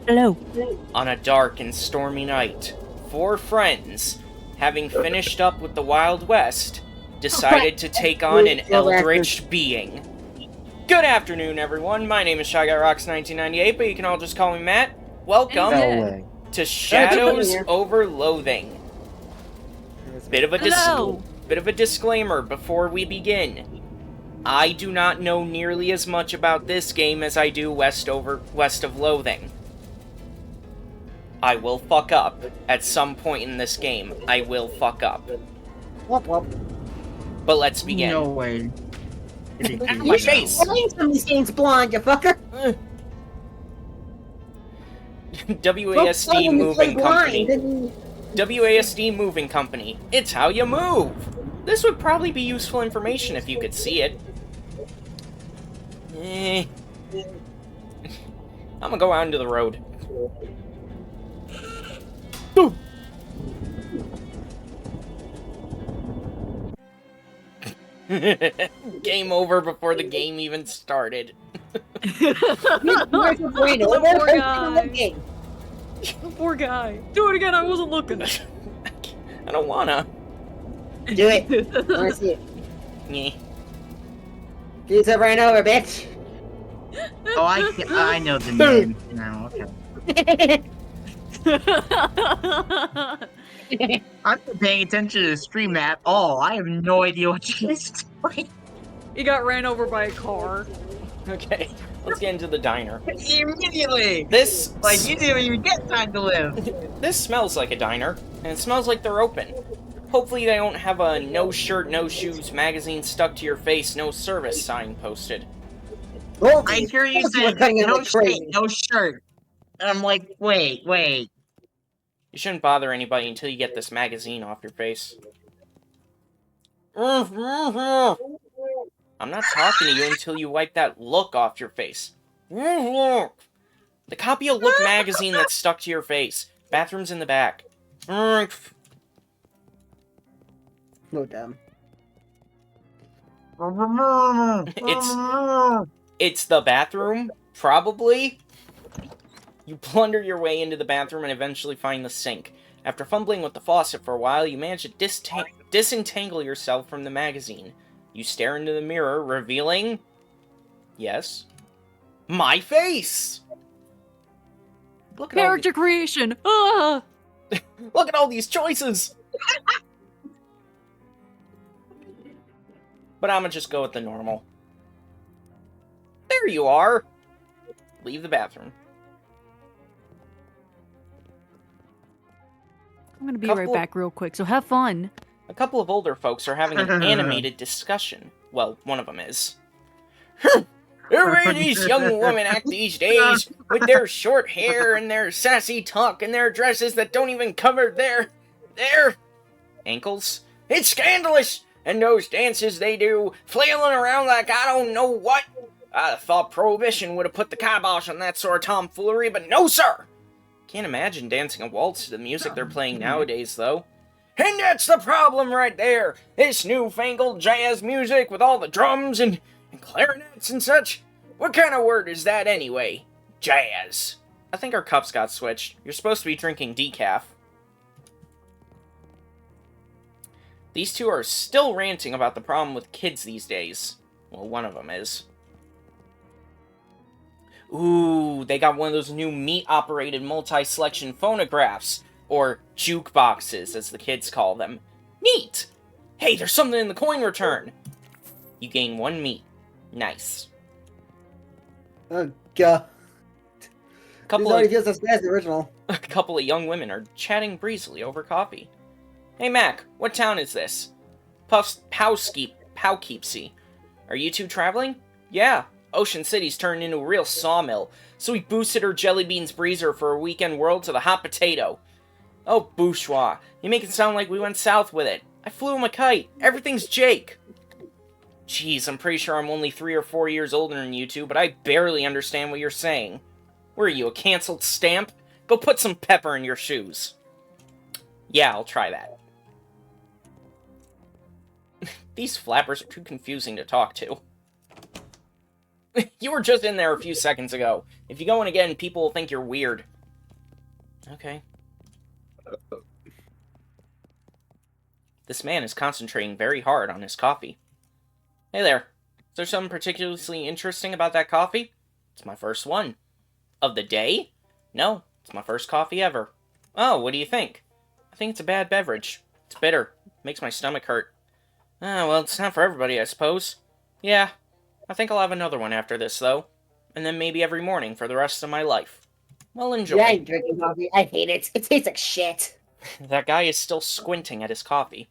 Hello. On a dark and stormy night, four friends, having finished up with the Wild West, decided to take on an eldritch being. Good afternoon, everyone. My name is Shy Guy Rocks 1998, but you can all just call me Matt. Welcome to Shadows Over Loathing. Bit of a disclaimer before we begin. I do not know nearly as much about this game as I do West of Loathing. I will fuck up at some point in this game. I will fuck up. Whoop whoop. But let's begin. No way. My face! Playing some of these games blind, you fucker! WASD Moving Company. WASD Moving Company. It's how you move! This would probably be useful information if you could see it. I'm gonna go out into the road. Game over before the game even started. Poor guy. Do it again, I wasn't looking. I don't wanna. Do it. I wanna see it. Yeah. Pizza ran over, bitch. Oh, I know the name now. Okay. I'm not paying attention to the stream at all. I have no idea what you guys doing. He got ran over by a car. Okay, let's get into the diner. Immediately! You didn't even get time to live. This smells like a diner, and it smells like they're open. Hopefully they don't have a no shirt, no shoes, magazine stuck to your face, no service sign posted. Oh, I hear you said no shirt, no shirt. And I'm like, wait. You shouldn't bother anybody until you get this magazine off your face. I'm not talking to you until you wipe that look off your face. The copy of Look magazine that's stuck to your face. Bathroom's in the back. No dumb. It's the bathroom, probably. You plunder your way into the bathroom and eventually find the sink. After fumbling with the faucet for a while, you manage to disentangle yourself from the magazine. You stare into the mirror, revealing... Yes? My face! Look at Character creation! Ah! Look at all these choices! But I'm gonna just go with the normal. There you are! Leave the bathroom. I'm gonna be right back real quick, so have fun. A couple of older folks are having an animated discussion. Well, one of them is. The way these young women act these days, with their short hair and their sassy talk and their dresses that don't even cover their ankles. It's scandalous! And those dances they do, flailing around like I don't know what. I thought Prohibition would have put the kibosh on that sort of tomfoolery, but no, sir! Can't imagine dancing a waltz to the music they're playing nowadays, though. And that's the problem right there! This newfangled jazz music with all the drums and clarinets and such. What kind of word is that anyway? Jazz. I think our cups got switched. You're supposed to be drinking decaf. These two are still ranting about the problem with kids these days. Well, one of them is. Ooh, they got one of those new meat-operated multi-selection phonographs. Or jukeboxes, as the kids call them. Neat! Hey, there's something in the coin return! You gain 1 meat. Nice. Oh, God. A couple already feels as bad as the original. A couple of young women are chatting breezily over coffee. Hey, Mac, what town is this? Poughkeepsie. Are you two traveling? Yeah. Ocean City's turned into a real sawmill, so we boosted her Jelly Beans Breezer for a weekend whirl to the hot potato. Oh, bourgeois, you make it sound like we went south with it. I flew him a kite. Everything's Jake. Jeez, I'm pretty sure I'm only 3 or 4 years older than you two, but I barely understand what you're saying. Were you, a canceled stamp? Go put some pepper in your shoes. Yeah, I'll try that. These flappers are too confusing to talk to. You were just in there a few seconds ago. If you go in again, people will think you're weird. Okay. This man is concentrating very hard on his coffee. Hey there. Is there something particularly interesting about that coffee? It's my first one. Of the day? No, it's my first coffee ever. Oh, what do you think? I think it's a bad beverage. It's bitter. Makes my stomach hurt. Ah, well, it's not for everybody, I suppose. Yeah, I think I'll have another one after this, though. And then maybe every morning for the rest of my life. Well, enjoy. Yeah, I ain't drinking coffee. I hate it. It tastes like shit. That guy is still squinting at his coffee.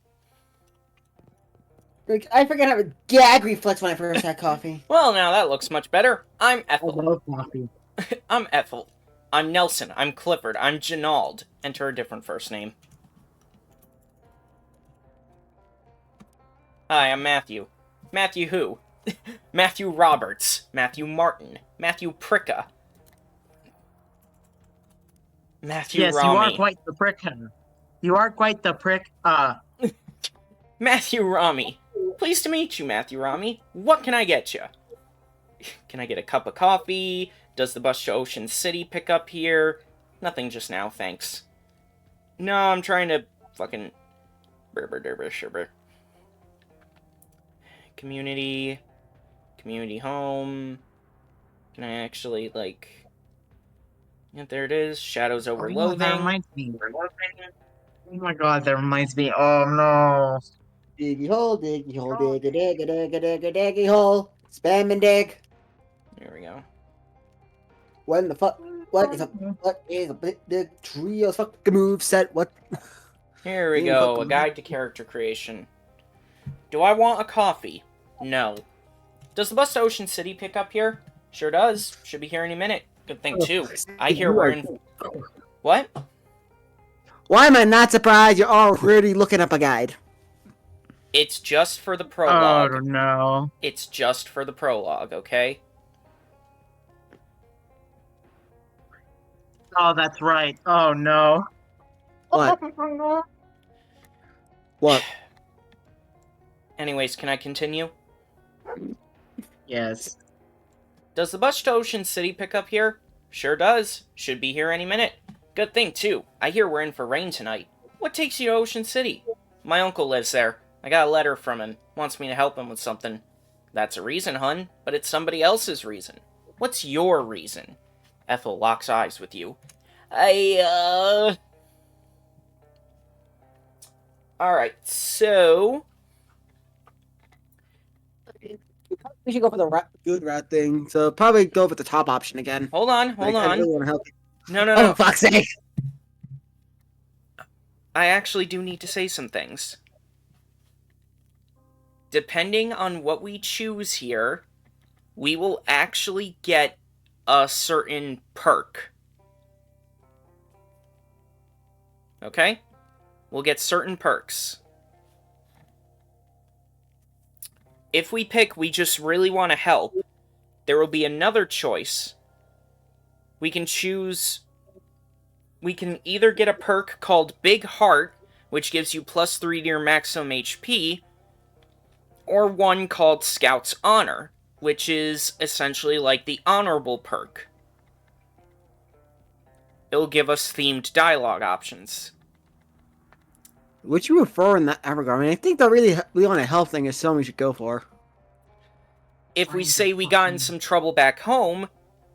Like, I forgot how to gag reflex when I first had coffee. Well, now that looks much better. I'm I Ethel. love coffee. I'm Ethel. I'm Nelson. I'm Clifford. I'm Janald. Enter a different first name. Hi, I'm Matthew. Matthew who? Matthew Roberts. Matthew Martin. Matthew Pricka. Matthew Yes, Rami. you are quite the prick. You are quite the prick. Matthew Rami. Pleased to meet you, Matthew Rami. What can I get you? Can I get a cup of coffee? Does the bus to Ocean City pick up here? Nothing just now, thanks. No, I'm trying to fucking... Community home. Can I actually, like... Yeah, there it is. Shadows Over That Loathing. reminds me. Oh my god, that reminds me. Oh no. Diggy hole, diggy hole, diggy diggy diggy diggy diggy hole. Spam and dig. There we go. What in the fuck? What is a big trio fuck move set? What? Here we Yeah, go. fucking- A guide to character creation. Do I want a coffee? No. Does the bus to Ocean City pick up here? Sure does. Should be here any minute. Good thing, too. I hear we're in... What? Why am I not surprised you're already looking up a guide? It's just for the Oh prologue. no. It's just for the prologue, okay? Oh, that's right. Oh no. What? What? Anyways, can I continue? Yes. Does the bus to Ocean City pick up here? Sure does. Should be here any minute. Good thing, too. I hear we're in for rain tonight. What takes you to Ocean City? My uncle lives there. I got a letter from him. Wants me to help him with something. That's a reason, hun, but it's somebody else's reason. What's your reason? Ethel locks eyes with you. Alright, so... We should go for the good rat thing. So probably go with the top option again. Hold on, hold Like, I on. really want to help you. No. Oh, fuck's sake! I actually do need to say some things. Depending on what we choose here, we will actually get a certain perk. Okay? We'll get certain perks. If we pick we just really want to help, there will be another choice. We can choose... We can either get a perk called Big Heart, which gives you +3 to your maximum HP, or one called Scout's Honor, which is essentially like the honorable perk. It'll give us themed dialogue options. Which you prefer in that regard? I mean, I think the really want to help thing is something we should go for. If we say we got in some trouble back home,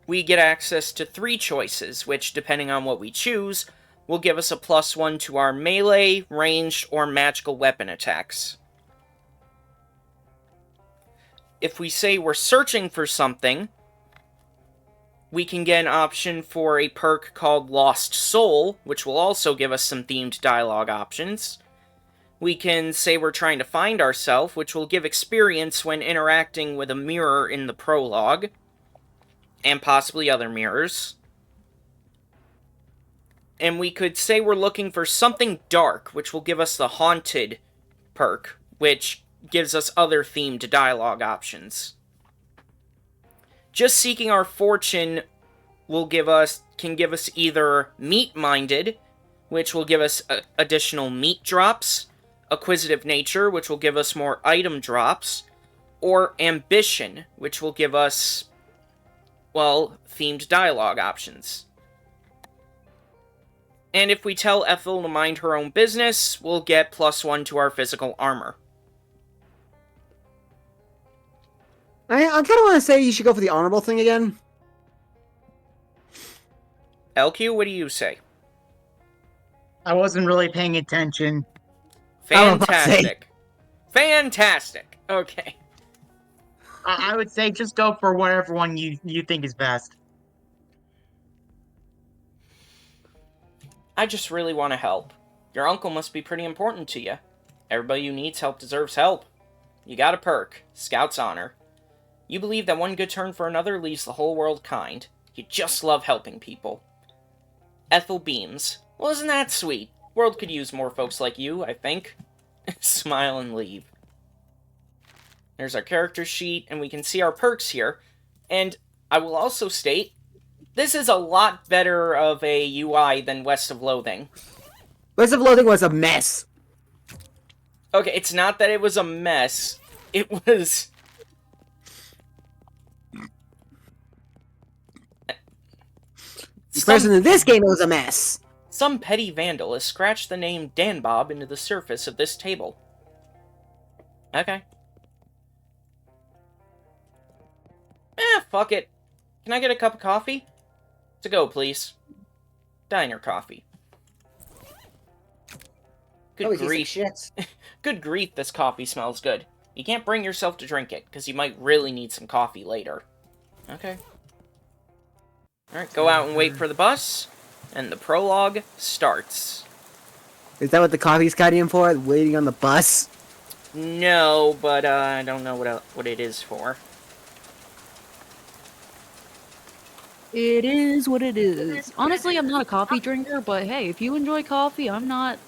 we get access to 3 choices, which, depending on what we choose, will give us a +1 to our melee, ranged, or magical weapon attacks. If we say we're searching for something, we can get an option for a perk called Lost Soul, which will also give us some themed dialogue options. We can say we're trying to find ourselves, which will give experience when interacting with a mirror in the prologue, and possibly other mirrors. And we could say we're looking for something dark, which will give us the Haunted perk, which gives us other themed dialogue options. Just seeking our fortune can give us either Meat-Minded, which will give us additional meat drops, Acquisitive Nature, which will give us more item drops, or Ambition, which will give us, well, themed dialogue options. And if we tell Ethel to mind her own business, we'll get +1 to our physical armor. I kind of want to say you should go for the honorable thing again. LQ, what do you say? I wasn't really paying attention. I was about to say. Fantastic. Fantastic. Okay. I would say just go for whatever one you think is best. I just really want to help. Your uncle must be pretty important to you. Everybody who needs help deserves help. You got a perk, Scout's Honor. You believe that one good turn for another leaves the whole world kind. You just love helping people. Ethel beams. Well, isn't that sweet? World could use more folks like you, I think. Smile and leave. There's our character sheet, and we can see our perks here. And I will also state, this is a lot better of a UI than West of Loathing. West of Loathing was a mess. Okay, it's not that it was a mess. It was... Especially in this game, it was a mess. Some petty vandal has scratched the name Dan Bob into the surface of this table. Okay. Fuck it. Can I get a cup of coffee? To go, please. Diner coffee. Good grief. Good grief, this coffee smells good. You can't bring yourself to drink it, because you might really need some coffee later. Okay. Alright, go out and wait for the bus, and the prologue starts. Is that what the coffee's carrying for? Waiting on the bus? No, but I don't know what it is for. It is what it is. Honestly, I'm not a coffee drinker, but hey, if you enjoy coffee, I'm not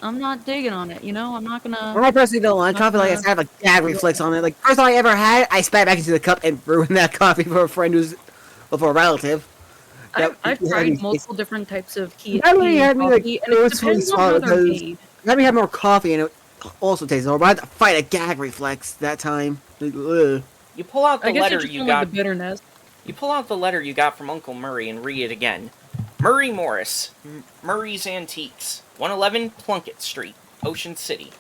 digging on it, you know? I'm not gonna... I personally don't like coffee, like I said, I have a gag reflex on it. Like, first time I ever had it, I spat back into the cup and ruined that coffee for a friend who's... Well, for a relative. I've tried multiple different types of tea That really had me, like, coffee, and it it was really depends on small how they're because... made. Let me have more coffee and it also tastes horrible. I had to fight a gag reflex that time. Like, ugh. You pull out the I guess letter you just you don't got... like the bitterness. You pull out the letter you got from Uncle Murray and read it again. Murray Morris, Murray's Antiques, 111 Plunkett Street, Ocean City.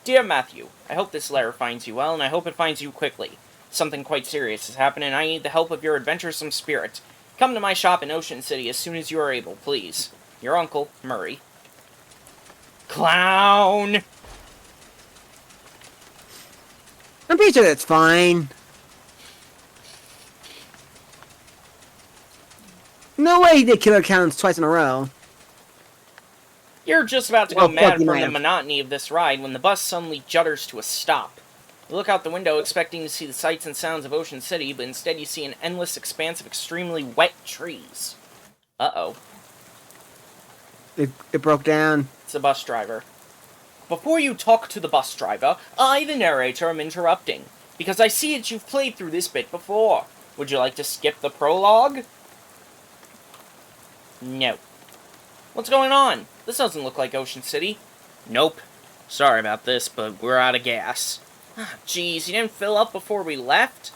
Dear Matthew, I hope this letter finds you well, and I hope it finds you quickly. Something quite serious has happened, and I need the help of your adventuresome spirit. Come to my shop in Ocean City as soon as you are able, please. Your uncle, Murray. Clown! I'm pretty sure that's fine. No way he did killer counts twice in a row. You're just about to go Well, mad fuck, you from might the have. monotony of this ride when the bus suddenly judders to a stop. You look out the window expecting to see the sights and sounds of Ocean City, but instead you see an endless expanse of extremely wet trees. Uh-oh. It broke down. It's the bus driver. Before you talk to the bus driver, I, the narrator, am interrupting, because I see that you've played through this bit before. Would you like to skip the prologue? No. What's going on? This doesn't look like Ocean City. Nope. Sorry about this, but we're out of gas. Geez, you didn't fill up before we left?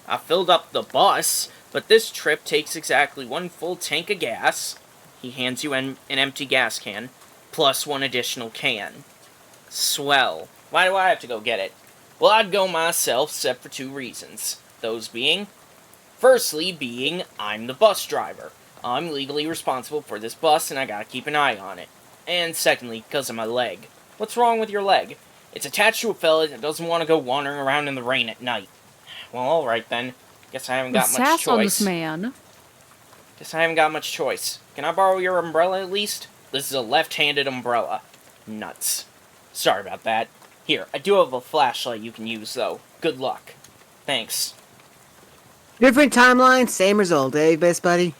I filled up the bus, but this trip takes exactly 1 full tank of gas. He hands you an empty gas can, plus 1 additional can. Swell. Why do I have to go get it? Well, I'd go myself, except for 2 reasons. Those being... Firstly being, I'm the bus driver. I'm legally responsible for this bus, and I gotta keep an eye on it. And secondly, because of my leg. What's wrong with your leg? It's attached to a fella that doesn't want to go wandering around in the rain at night. Well, alright then. Guess I haven't got much Sass on choice. this man. Guess I haven't got much choice. Can I borrow your umbrella at least? This is a left-handed umbrella. Nuts. Sorry about that. Here, I do have a flashlight you can use, though. Good luck. Thanks. Different timeline, same result, eh, best buddy?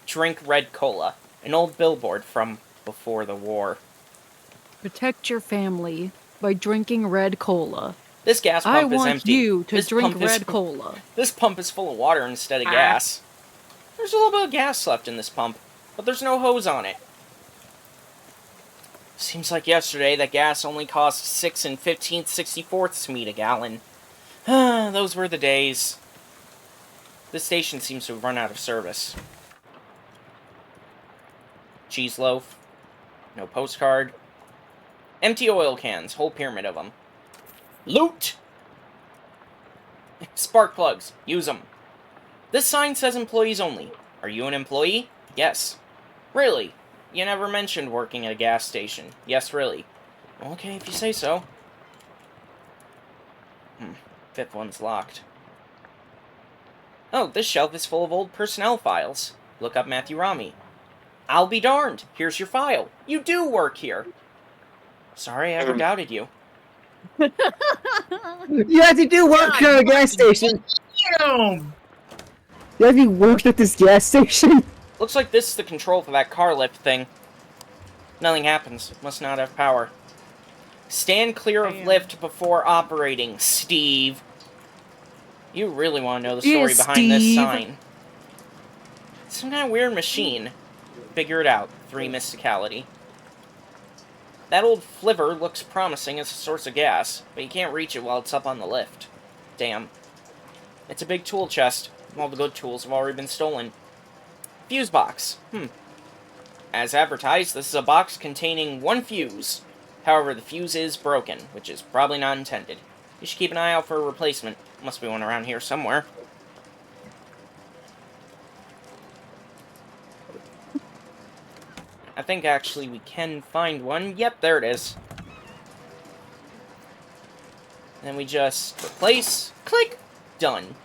Drink red cola. An old billboard from before the war. Protect your family by drinking red cola. This gas pump I is want empty. you to This drink pump is- red cola. This pump is full of water instead of gas. There's a little bit of gas left in this pump, but there's no hose on it. Seems like yesterday that gas only cost 6 15/64 meat a gallon. Those were the days. This station seems to have run out of service. cheese loaf. No postcard. Empty oil cans, whole pyramid of them. Loot! Spark plugs, use them. This sign says employees only. Are you an employee? Yes. Really? You never mentioned working at a gas station. Yes, really. Okay, if you say so. Fifth one's locked. Oh, this shelf is full of old personnel files. Look up Matthew Rami. I'll be darned. Here's your file. You do work here. Sorry I ever doubted you. You actually do work at a gas station. Damn! You actually worked at this gas station. Looks like this is the control for that car lift thing. Nothing happens. Must not have power. Stand clear of lift before operating, Steve. You really want to know the story behind this sign. It's some kind of weird machine. Figure it out. 3 mysticality. That old flivver looks promising as a source of gas, but you can't reach it while it's up on the lift. Damn. It's a big tool chest. All the good tools have already been stolen. Fuse box. As advertised, this is a box containing 1 fuse. However, the fuse is broken, which is probably not intended. You should keep an eye out for a replacement. Must be one around here somewhere. I think actually we can find one. Yep, there it is. Then we just replace, click, done.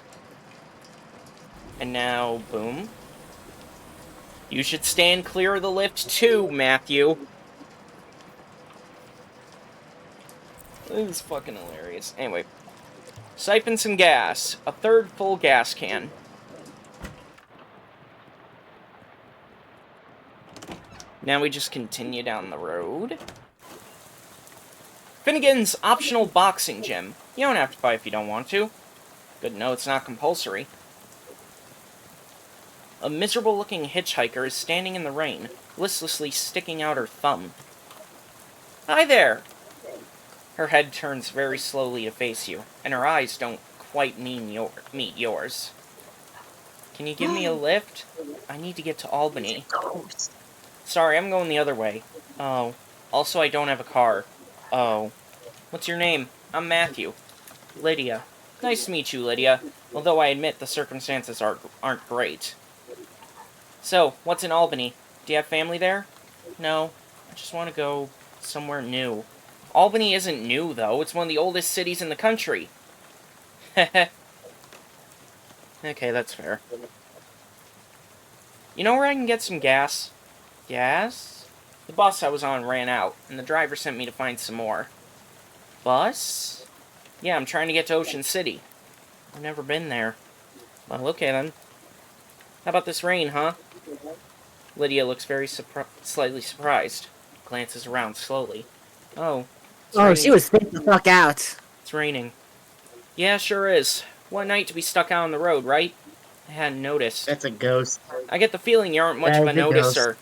And now, boom. You should stand clear of the lift too, Matthew. This is fucking hilarious. Anyway. Siphon some gas. A 3rd full gas can. Now we just continue down the road. Finnegan's optional boxing gym. You don't have to buy if you don't want to. Good to know it's not compulsory. A miserable-looking hitchhiker is standing in the rain, listlessly sticking out her thumb. Hi there! Her head turns very slowly to face you, and her eyes don't quite meet yours. Can you give me a lift? I need to get to Albany. Sorry, I'm going the other way. Oh. Also, I don't have a car. Oh. What's your name? I'm Matthew. Lydia. Nice to meet you, Lydia. Although I admit the circumstances aren't great. So, what's in Albany? Do you have family there? No. I just want to go somewhere new. Albany isn't new, though. It's one of the oldest cities in the country. Heh. Okay, that's fair. You know where I can get some gas? Gas? The bus I was on ran out, and the driver sent me to find some more. Bus? Yeah, I'm trying to get to Ocean City. I've never been there. Well, okay then. How about this rain, huh? Lydia looks very slightly surprised. Glances around slowly. Oh. Oh, she was freaked the fuck out. It's raining. Yeah, sure is. What a night to be stuck out on the road, right? I hadn't noticed. That's a ghost. I get the feeling you aren't much of a noticer.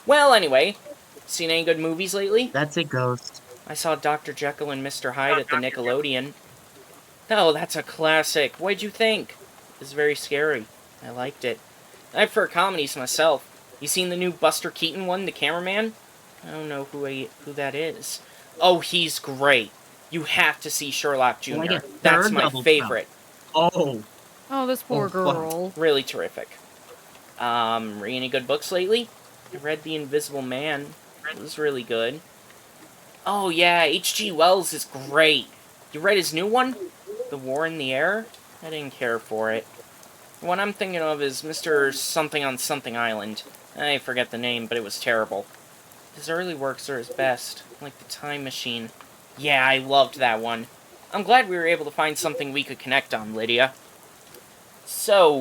Well, anyway. Seen any good movies lately? That's a ghost. I saw Dr. Jekyll and Mr. Hyde at the Nickelodeon. Oh, that's a classic. What'd you think? It was very scary. I liked it. I prefer comedies myself. You seen the new Buster Keaton one, The Cameraman? I don't know who that is. Oh, he's great. You have to see Sherlock Jr. That's my favorite. Oh. Oh, this poor girl. Really terrific. Read any good books lately? I read The Invisible Man. It was really good. Oh yeah, H.G. Wells is great. You read his new one? The War in the Air? I didn't care for it. The one I'm thinking of is Mr. Something on Something Island. I forget the name, but it was terrible. His early works are his best, like The Time Machine. Yeah, I loved that one. I'm glad we were able to find something we could connect on, Lydia. So,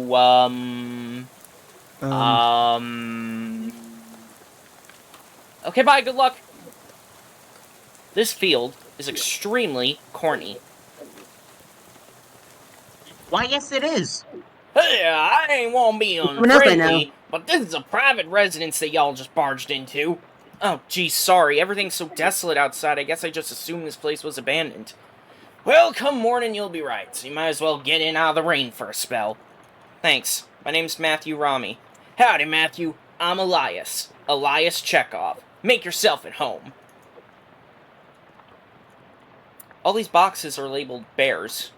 Okay, bye, good luck! This field is extremely corny. Why, yes it is. Hey, I ain't wanna be unfriendly, but this is a private residence that y'all just barged into. Oh, geez, sorry. Everything's so desolate outside, I guess I just assumed this place was abandoned. Well, come morning, you'll be right, so you might as well get in out of the rain for a spell. Thanks. My name's Matthew Rami. Howdy, Matthew. I'm Elias. Elias Chekhov. Make yourself at home. All these boxes are labeled bears.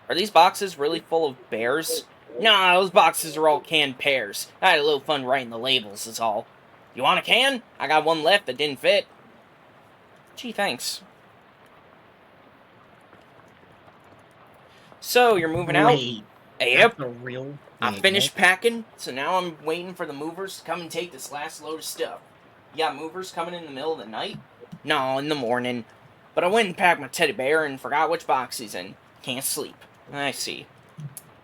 Are these boxes really full of bears? Nah, those boxes are all canned pears. I had a little fun writing the labels is all. You want a can? I got one left that didn't fit. Gee, thanks. So, you're moving out? Wait, Yep. that's a real I thing. finished packing, so now I'm waiting for the movers to come and take this last load of stuff. You got movers coming in the middle of the night? No, in the morning. But I went and packed my teddy bear and forgot which box he's in. Can't sleep. I see.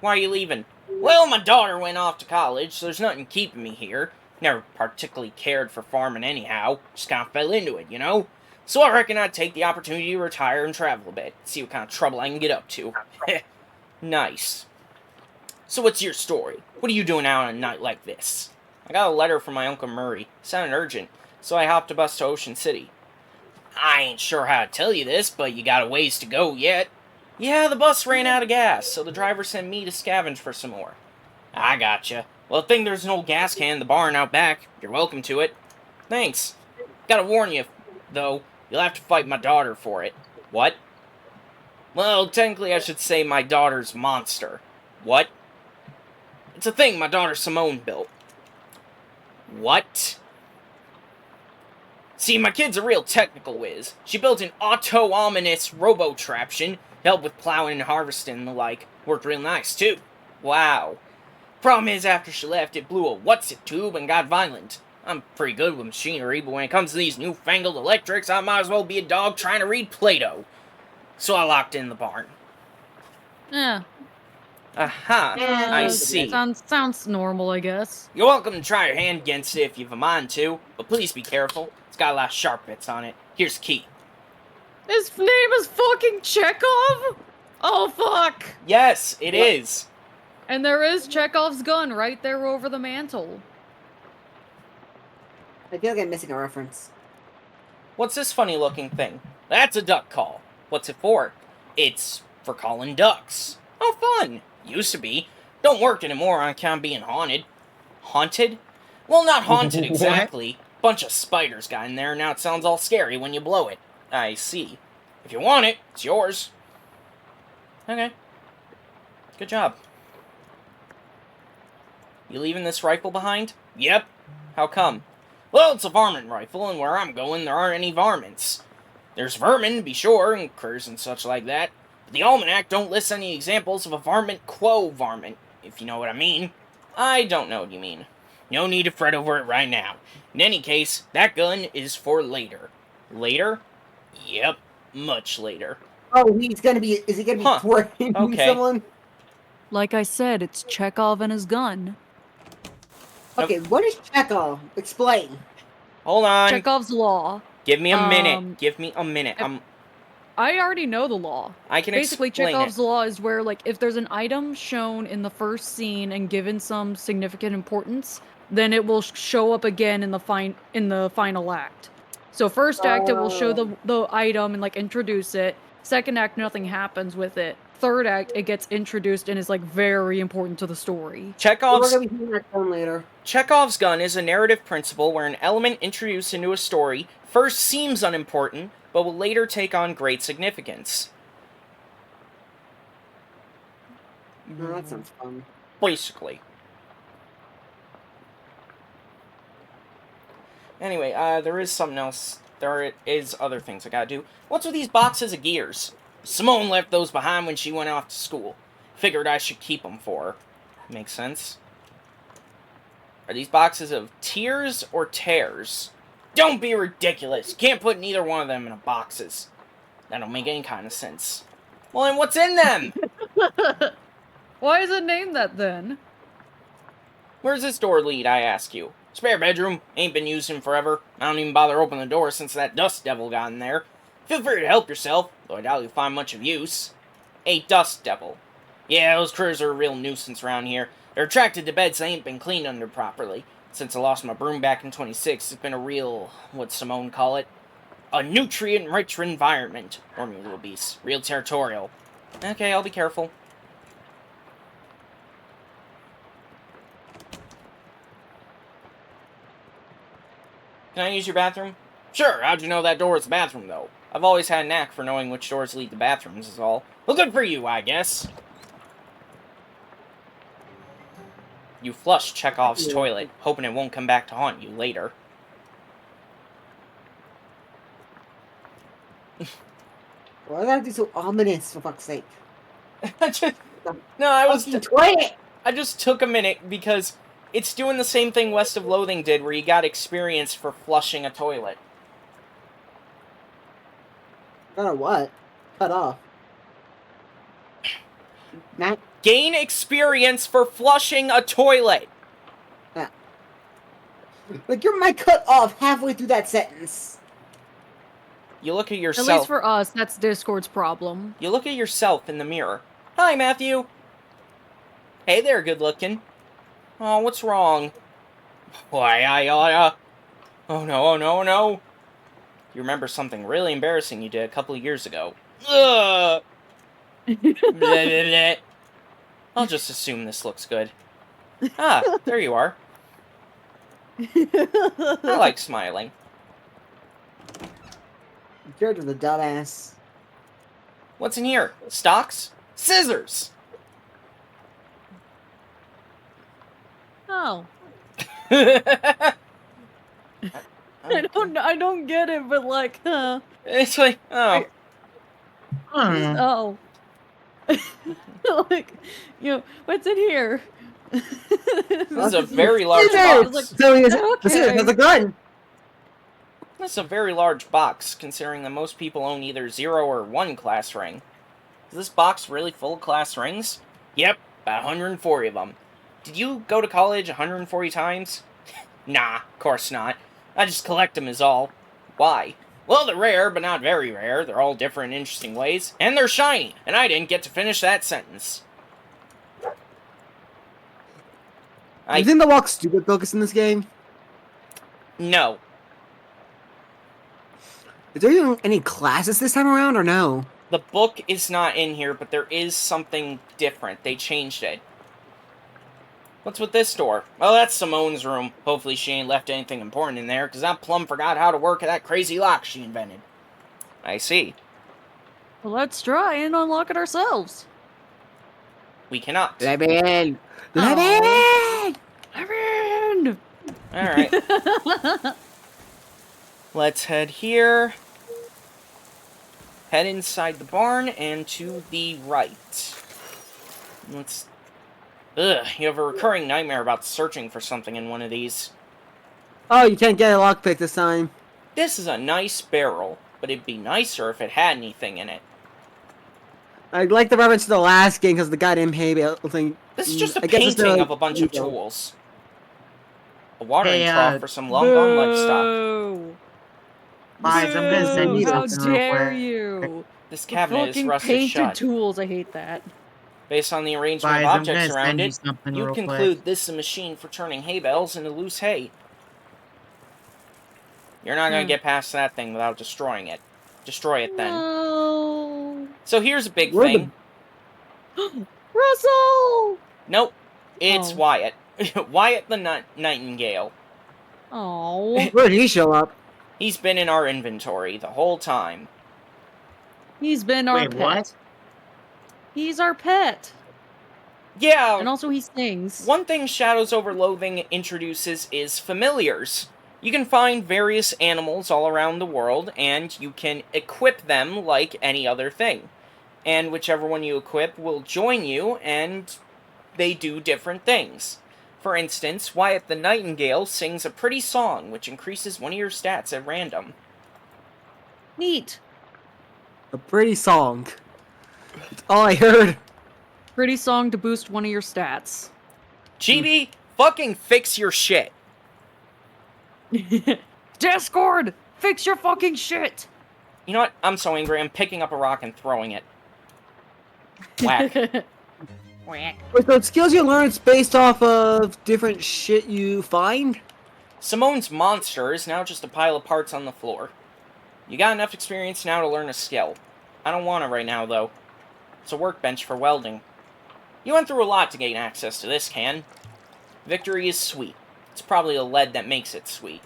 Why are you leaving? Well, my daughter went off to college, so there's nothing keeping me here. Never particularly cared for farming anyhow. Just kind of fell into it, you know? So I reckon I'd take the opportunity to retire and travel a bit. See what kind of trouble I can get up to. Nice. So what's your story? What are you doing out on a night like this? I got a letter from my Uncle Murray. It sounded urgent, so I hopped a bus to Ocean City. I ain't sure how to tell you this, but you got a ways to go yet. Yeah, the bus ran out of gas, so the driver sent me to scavenge for some more. I gotcha. Well, I think there's an old gas can in the barn out back. You're welcome to it. Thanks. Gotta warn you, though, you'll have to fight my daughter for it. What? Well, technically I should say my daughter's monster. What? It's a thing my daughter Simone built. What? See, my kid's a real technical whiz. She built an auto-ominous robo-traption, helped with plowing and harvesting and the like. Worked real nice, too. Wow. Problem is, after she left, it blew a what's-it tube and got violent. I'm pretty good with machinery, but when it comes to these newfangled electrics, I might as well be a dog trying to read Play-Doh. So I locked in the barn. Yeah. Aha, I see. Sounds normal, I guess. You're welcome to try your hand against it if you've a mind to, but please be careful. It's got a lot of sharp bits on it. Here's the key. His name is fucking Chekhov? Oh, fuck! Yes, it is. And there is Chekhov's gun right there over the mantle. I feel like I'm missing a reference. What's this funny-looking thing? That's a duck call. What's it for? It's for calling ducks. Oh, fun. Used to be. Don't work anymore on account of being haunted. Haunted? Well, not haunted exactly. Bunch of spiders got in there, and now it sounds all scary when you blow it. I see. If you want it, it's yours. Okay. Good job. You leaving this rifle behind? Yep. How come? Well, it's a varmint rifle, and where I'm going, there aren't any varmints. There's vermin, to be sure, and critters and such like that. But the Almanac don't list any examples of a varmint quo varmint, if you know what I mean. I don't know what you mean. No need to fret over it right now. In any case, that gun is for later. Later? Yep, much later. Oh, is he gonna be threatening someone? Like I said, it's Chekhov and his gun. Okay, what is Chekhov? Explain. Hold on. Chekhov's law. Give me a minute. Give me a minute. I already know the law. I can Basically, explain Chekhov's it. law is where, like, if there's an item shown in the first scene and given some significant importance, then it will show up again in the final act. So first act, it will show the item and, like, introduce it. Second act, nothing happens with it. Third act, it gets introduced and is, like, very important to the story. We're gonna be seeing that gun later. Chekhov's gun is a narrative principle where an element introduced into a story first seems unimportant, but will later take on great significance. Oh, that sounds fun. Basically. Anyway, there is something else. There is other things I gotta do. What's with these boxes of gears? Simone left those behind when she went off to school. Figured I should keep them for her. Makes sense. Are these boxes of tears or tears? Don't be ridiculous. You can't put neither one of them in boxes. That don't make any kind of sense. Well, then what's in them? Why is it named that, then? Where's this door lead, I ask you? Spare bedroom. Ain't been used in forever. I don't even bother opening the door since that dust devil got in there. Feel free to help yourself, though I doubt you'll find much of use. A dust devil. Yeah, those critters are a real nuisance around here. They're attracted to beds they ain't been cleaned under properly. Since I lost my broom back in 26, it's been a real, what'd Simone call it? A nutrient-rich environment. Or me, little beast. Real territorial. Okay, I'll be careful. Can I use your bathroom? Sure, how'd you know that door is the bathroom, though? I've always had a knack for knowing which doors lead to bathrooms, is all. Well, good for you, I guess. You flush Chekhov's toilet, hoping it won't come back to haunt you later. Why did I have to be so ominous, for fuck's sake? I just took a minute because it's doing the same thing West of Loathing did, where you got experience for flushing a toilet. Or what? Cut off. Matt? Gain experience for flushing a toilet! Like, your mic cut off halfway through that sentence. You look at At yourself. least for us, that's Discord's problem. You look at yourself in the mirror. Hi, Matthew. Hey there, good looking. Oh, what's wrong? Why, I oughta... Oh no, oh no, oh no. You remember something really embarrassing you did a couple of years ago. Ugh! Bleh, bleh, bleh. I'll just assume this looks good. Ah, there you are. I like smiling. You're the dumbass. What's in here? Stocks? Scissors! Oh. Okay. I don't get it, but like, It's like, oh. Oh. Like, you know, what's in here? This is a very large Scissors! box. So he is, Okay. the scissors has a gun. That's a very large box, considering that most people own either 0 or 1 class ring. Is this box really full of class rings? Yep, about 140 of them. Did you go to college 140 times? Nah, of course not. I just collect them is all. Why? Well, they're rare, but not very rare. They're all different in interesting ways. And they're shiny, and I didn't get to finish that sentence. You think the walk stupid focus in this game? No. Is there even any classes this time around, or no? The book is not in here, but there is something different. They changed it. What's with this door? Well, that's Simone's room. Hopefully she ain't left anything important in there, because I plumb forgot how to work that crazy lock she invented. I see. Well, let's try and unlock it ourselves. We cannot. Let me in! Let Oh. me in! I'm in! Alright. Let's head here. Head inside the barn and to the right. Let's... Ugh, you have a recurring nightmare about searching for something in one of these. Oh, you can't get a lockpick this time. This is a nice barrel, but it'd be nicer if it had anything in it. I like the reference to the last game because the goddamn hay bale thing. This is just a I guess it's painting a- of a bunch of tools. A watering trough for some long-gone livestock. Boo! Guys, I'm gonna send you Boo! How something real dare quick. you? This cabinet is Fucking rusted painted shut. tools, I hate that. Based on the arrangement Guys, of I'm objects gonna around send you it, something you'd real conclude quick. this is a machine for turning hay bales into loose hay. You're not gonna get past that thing without destroying it. Destroy it then. No. So here's a big Where thing. Russell! Nope. It's Oh. Wyatt. Wyatt the Nightingale. Oh, Where did he show up? He's been in our inventory the whole time. he's been our Wait, pet. what? He's our pet. Yeah, And also he sings. one thing Shadows Over Loathing introduces is familiars. You can find various animals all around the world, and you can equip them like any other thing. And whichever one you equip will join you, and they do different things. For instance, Wyatt the Nightingale sings a pretty song, which increases one of your stats at random. Neat. A pretty song. That's all I heard. Pretty song to boost one of your stats. Chibi, fucking fix your shit. Discord! Fix your fucking shit! You know what? I'm so angry, I'm picking up a rock and throwing it. Whack. Whack. Wait, so skills you learn, it's based off of different shit you find? Simone's monster is now just a pile of parts on the floor. You got enough experience now to learn a skill. I don't want it right now, though. It's a workbench for welding. You went through a lot to gain access to this can. Victory is sweet. It's probably the lead that makes it sweet.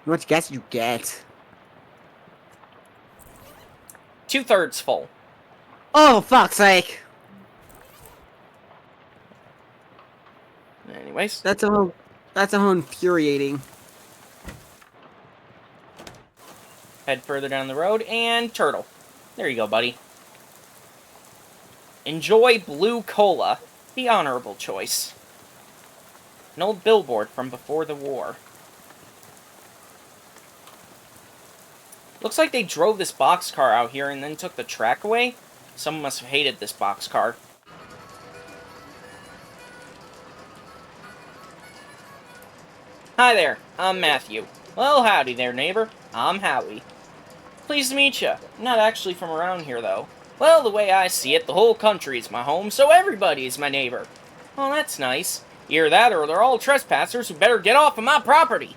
How much gas did you get? 2/3 full. Oh, fuck's sake! Anyways. That's a whole infuriating. Head further down the road, and turtle. There you go, buddy. Enjoy blue cola. The honorable choice. An old billboard from before the war. Looks like they drove this boxcar out here and then took the track away. Someone must have hated this boxcar. Hi there, I'm Matthew. Well, howdy there, neighbor. I'm Howie. Pleased to meet ya. Not actually from around here, though. Well, the way I see it, the whole country's my home, so everybody's my neighbor. Well, that's nice. Either that or they're all trespassers who better get off of my property.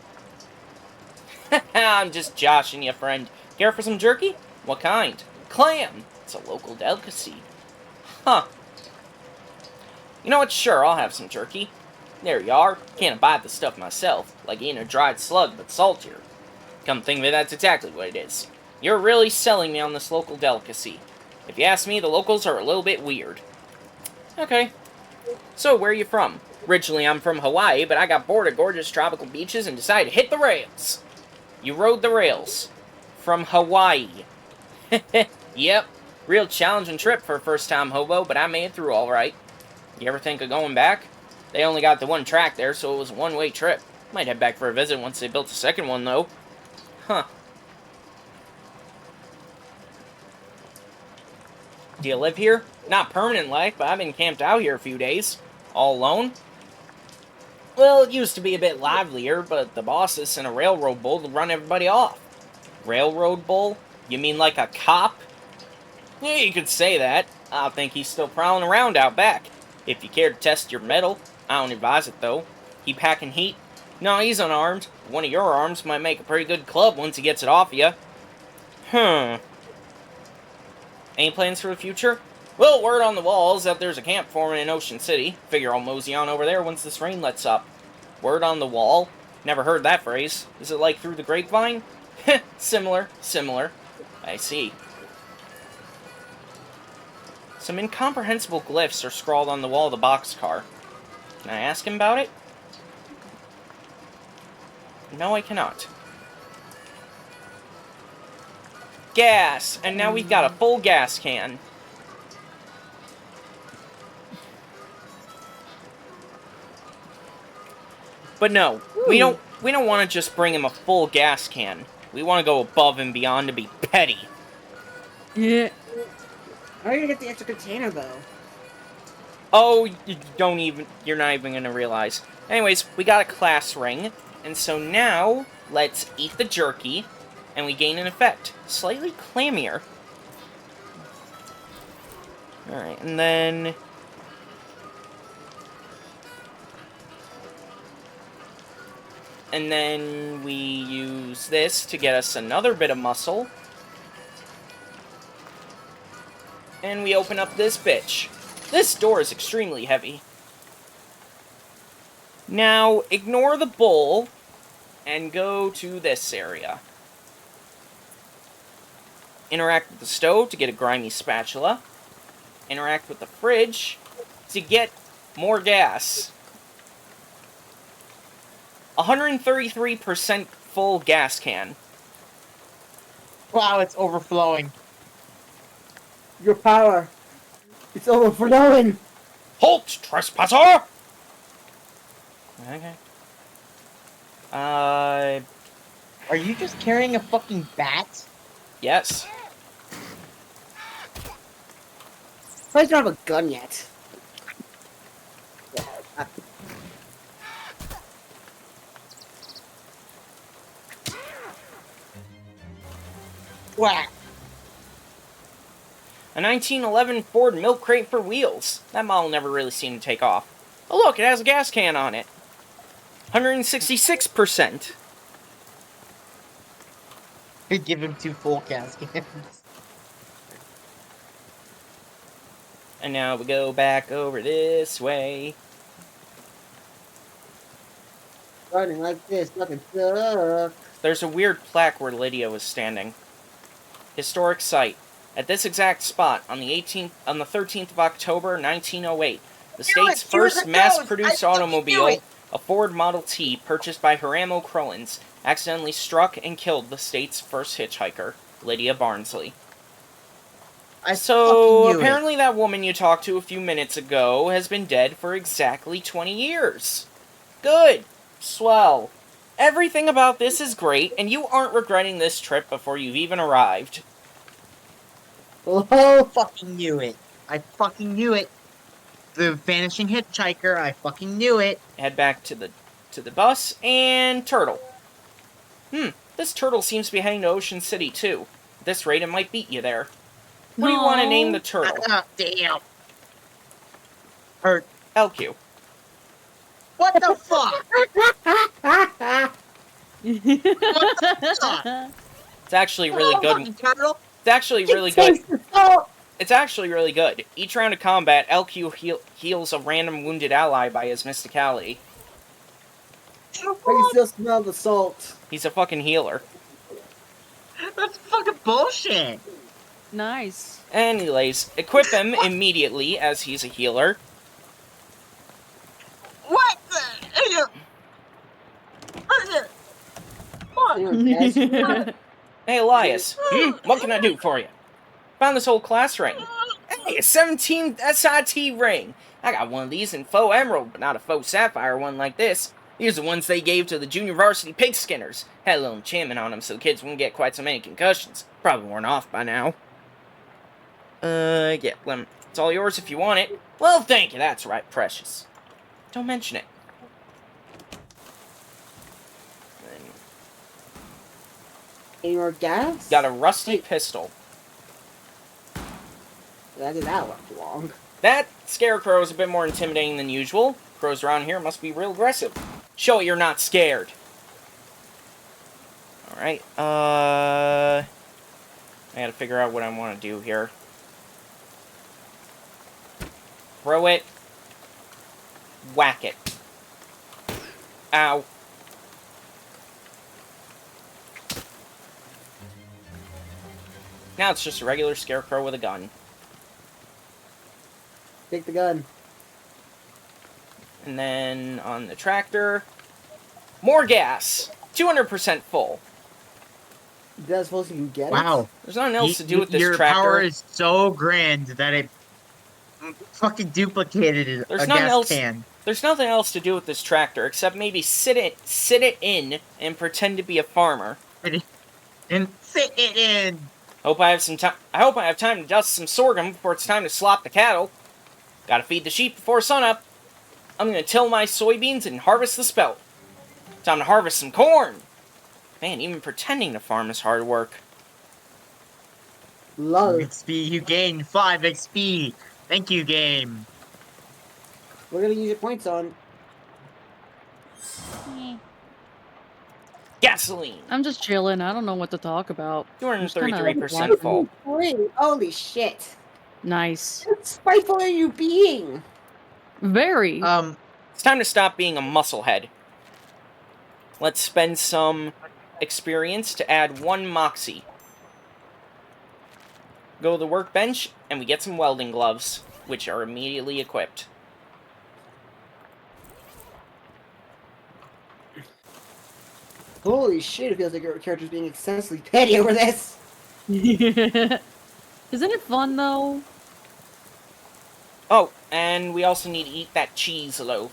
I'm just joshing you, friend. Care for some jerky? What kind? Clam. It's a local delicacy. Huh. You know what? Sure, I'll have some jerky. There you are. Can't abide the stuff myself. Like eating a dried slug, but saltier. Come think of it, that's exactly what it is. You're really selling me on this local delicacy. If you ask me, the locals are a little bit weird. Okay. So, where are you from? Originally, I'm from Hawaii, but I got bored of gorgeous tropical beaches and decided to hit the rails. You rode the rails. From Hawaii. Yep. Real challenging trip for a first-time hobo, but I made it through alright. You ever think of going back? They only got the one track there, so it was a one-way trip. Might head back for a visit once they built a second one, though. Huh. Do you live here? Not permanent like, but I've been camped out here a few days. All alone? Well, it used to be a bit livelier, but the bosses sent a railroad bull to run everybody off. Railroad bull? You mean like a cop? Yeah, you could say that. I think he's still prowling around out back. If you care to test your mettle, I don't advise it though. He packing heat? No, he's unarmed. One of your arms might make a pretty good club once he gets it off you. Any plans for the future? Well, word on the wall is that there's a camp forming in Ocean City. Figure I'll mosey on over there once this rain lets up. Word on the wall? Never heard that phrase. Is it like through the grapevine? Similar. I see. Some incomprehensible glyphs are scrawled on the wall of the boxcar. Can I ask him about it? No, I cannot. Gas! And now we've got a full gas can. But no, we don't want to just bring him a full gas can. We want to go above and beyond to be petty. Yeah. How are you gonna get the extra container though? Oh, you're not even gonna realize. Anyways, we got a class ring, and so now, let's eat the jerky, and we gain an effect. Slightly clammier. Alright, and then... And then we use this to get us another bit of muscle. And we open up this bitch. This door is extremely heavy. Now, ignore the bowl and go to this area. Interact with the stove to get a grimy spatula. Interact with the fridge to get more gas. 133% full gas can. Wow, it's overflowing. Your power. It's overflowing. Halt, trespasser! Okay. Are you just carrying a fucking bat? Yes. I don't have a gun yet. Whack. A 1911 Ford milk crate for wheels. That model never really seemed to take off. Oh look, it has a gas can on it. 166%. Give him 2 full caskets. And now we go back over this way. Running like this fucking sucks. There's a weird plaque where Lydia was standing. Historic site. At this exact spot, on the 13th of October, 1908, the state's first mass-produced automobile, a Ford Model T, purchased by Hiram O'Crollins, accidentally struck and killed the state's first hitchhiker, Lydia Barnsley. So, apparently that woman you talked to a few minutes ago has been dead for exactly 20 years. Good. Swell. Everything about this is great, and you aren't regretting this trip before you've even arrived. Oh, fucking knew it. I fucking knew it. The vanishing hitchhiker, I fucking knew it. Head back to the bus, and turtle. This turtle seems to be heading to Ocean City, too. At this rate, it might beat you there. What do you want to name the turtle? Damn. Or, LQ. what the fuck? It's actually really good. Turtle? It's actually really good. It's actually really good. Each round of combat, LQ heals a random wounded ally by his mysticality. I can still smell the salt. He's a fucking healer. That's fucking bullshit. Nice. Anyways, equip him immediately as he's a healer. What the? Hey, Elias. What can I do for you? Found this old class ring. Hey, a 17 SIT ring. I got one of these in faux emerald, but not a faux sapphire one like this. These are the ones they gave to the junior varsity pig skinners. Had a little enchantment on them so the kids wouldn't get quite so many concussions. Probably worn off by now. Yeah, it's all yours if you want it. Well, thank you, that's right, precious. Don't mention it. Any more gas? Got a rusty pistol. That did not work long. That scarecrow is a bit more intimidating than usual. Crows around here must be real aggressive. Show it you're not scared. Alright, I gotta figure out what I want to do here. Throw it. Whack it. Ow. Now it's just a regular scarecrow with a gun. Take the gun. And then on the tractor, more gas. 200% full. That's supposed to you can get it? Wow. There's nothing else to do with this your tractor. Your power is so grand that it fucking duplicated There's a nothing gas else. can. There's nothing else to do with this tractor except maybe sit it in and pretend to be a farmer. And sit it in. I hope I have time to dust some sorghum before it's time to slop the cattle. Gotta feed the sheep before sunup. I'm gonna till my soybeans and harvest the spelt. Time to harvest some corn. Man, even pretending to farm is hard work. Love. XP, you gain 5 XP. Thank you, game. We're gonna use your points on. Gasoline. I'm just chilling. I don't know what to talk about. 233% full. Holy shit. Nice. What spiteful are you being? Very. It's time to stop being a musclehead. Let's spend some experience to add 1 moxie. Go to the workbench, and we get some welding gloves, which are immediately equipped. Holy shit, it feels like your character's being excessively petty over this. Isn't it fun, though? Oh, and we also need to eat that cheese loaf.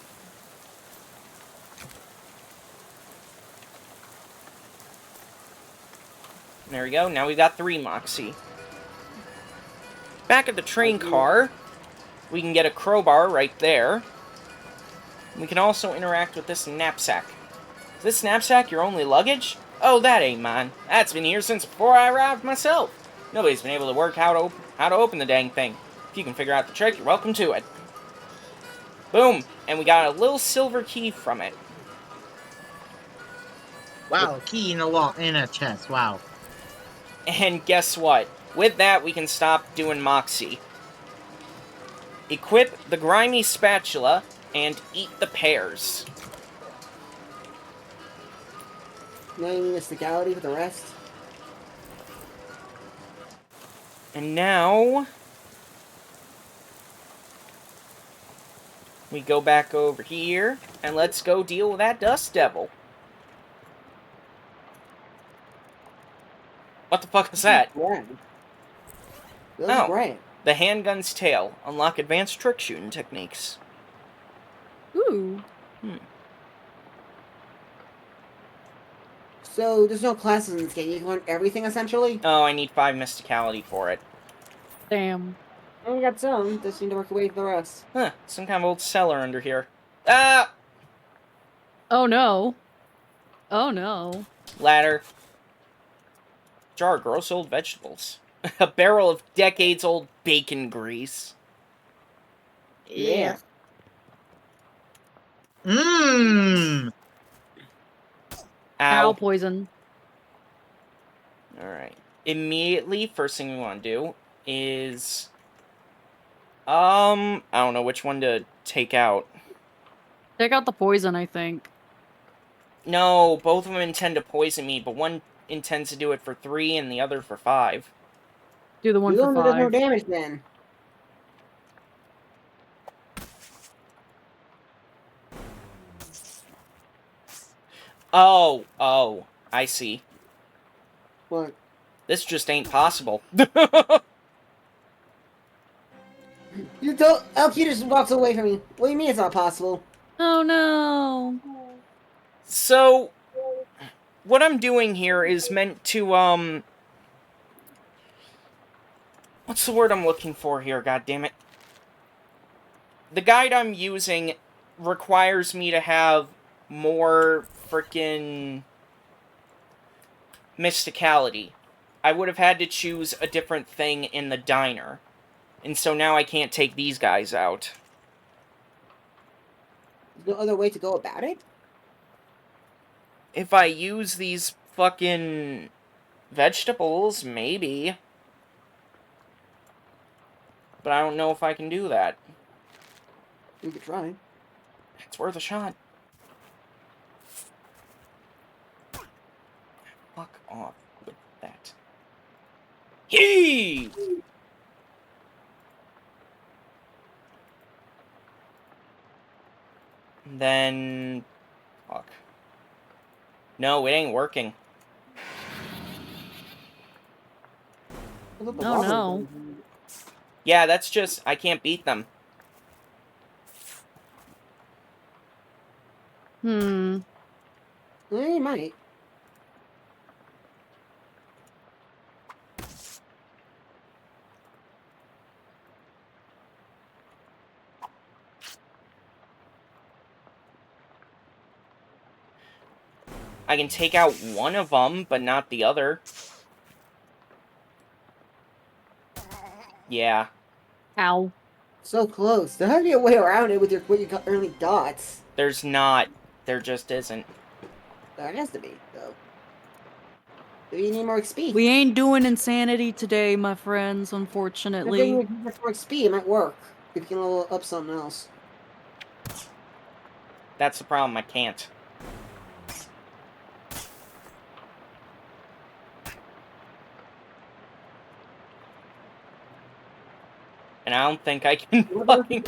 There we go, now we've got 3 moxie. Back at the train car, we can get a crowbar right there. We can also interact with this knapsack. Is this knapsack your only luggage? Oh, that ain't mine. That's been here since before I arrived myself. Nobody's been able to work how to open the dang thing. If you can figure out the trick, you're welcome to it. Boom! And we got a little silver key from it. Wow, key in a chest. Wow. And guess what? With that, we can stop doing Moxie. Equip the grimy spatula and eat the pears. No mysticality for the rest. And now we go back over here, and let's go deal with that dust devil. What the fuck is that? Grand. That was Oh. grand. The handgun's tail. Unlock advanced trick shooting techniques. Ooh. So there's no classes in this game. You can learn everything essentially. Oh, I need 5 mysticality for it. Damn. Oh, you got some. Just need to work your way for the rest. Huh, some kind of old cellar under here. Ah! Oh no. Oh no. Ladder. Jar of gross old vegetables. A barrel of decades-old bacon grease. Yeah. Mmm. Ow Ow. poison. Alright. Immediately, first thing we want to do is... I don't know which one to take out. Take out the poison, I think. No, both of them intend to poison me, but one intends to do it for 3 and the other for 5. Do the one You for don't do no 5. damage then. Oh, I see. What? This just ain't possible. You don't. Elkie just walks away from me. What do you mean it's not possible? Oh no. So, what I'm doing here is meant to, what's the word I'm looking for here, goddammit? The guide I'm using requires me to have more frickin' mysticality. I would have had to choose a different thing in the diner. And so now I can't take these guys out. There's no other way to go about it? If I use these fucking vegetables, maybe. But I don't know if I can do that. We could try. It's worth a shot. Fuck off with that. Heave! Then... Fuck. No, it ain't working. Oh no. Yeah, that's just... I can't beat them. Hmm. Yeah, you might. I can take out one of them, but not the other. Yeah. Ow. So close. There has to be a way around it with your early dots. There's not. There just isn't. There has to be, though. Do you need more XP? We ain't doing insanity today, my friends, The thing unfortunately. is, with more XP, it might work. If you can level up something else. That's the problem, I can't. And I don't think I can fucking...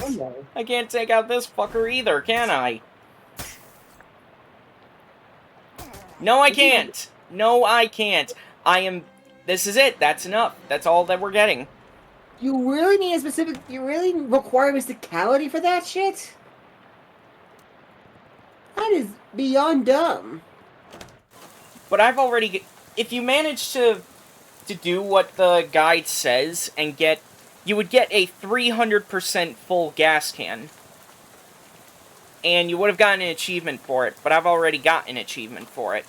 I can't take out this fucker either, can I? No, I can't! No, I can't. I am... This is it. That's enough. That's all that we're getting. You really need a specific... You really require mysticality for that shit? That is beyond dumb. But I've already... If you manage to do what the guide says and get... You would get a 300% full gas can. And you would have gotten an achievement for it. But I've already got an achievement for it.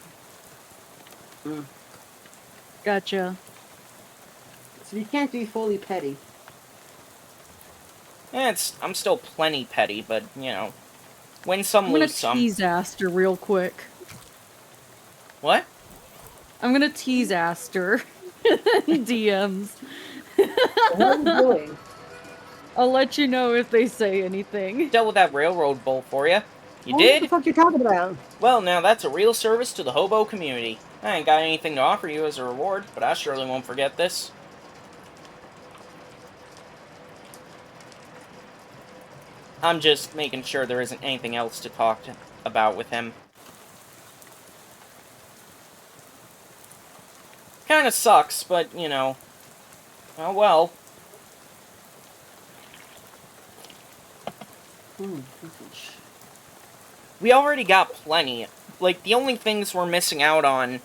Gotcha. So you can't be fully petty. I'm still plenty petty, but, you know. Win some, I'm gonna lose some. tease Aster real quick. What? I'm gonna tease Aster. DMs. What are you doing? I'll let you know if they say anything. Dealt with that railroad bull for you. You What did? the fuck you talking about? Well, now that's a real service to the hobo community. I ain't got anything to offer you as a reward, but I surely won't forget this. I'm just making sure there isn't anything else to talk about with him. Kinda sucks, but, you know. Oh well. We already got plenty. Like, the only things we're missing out on,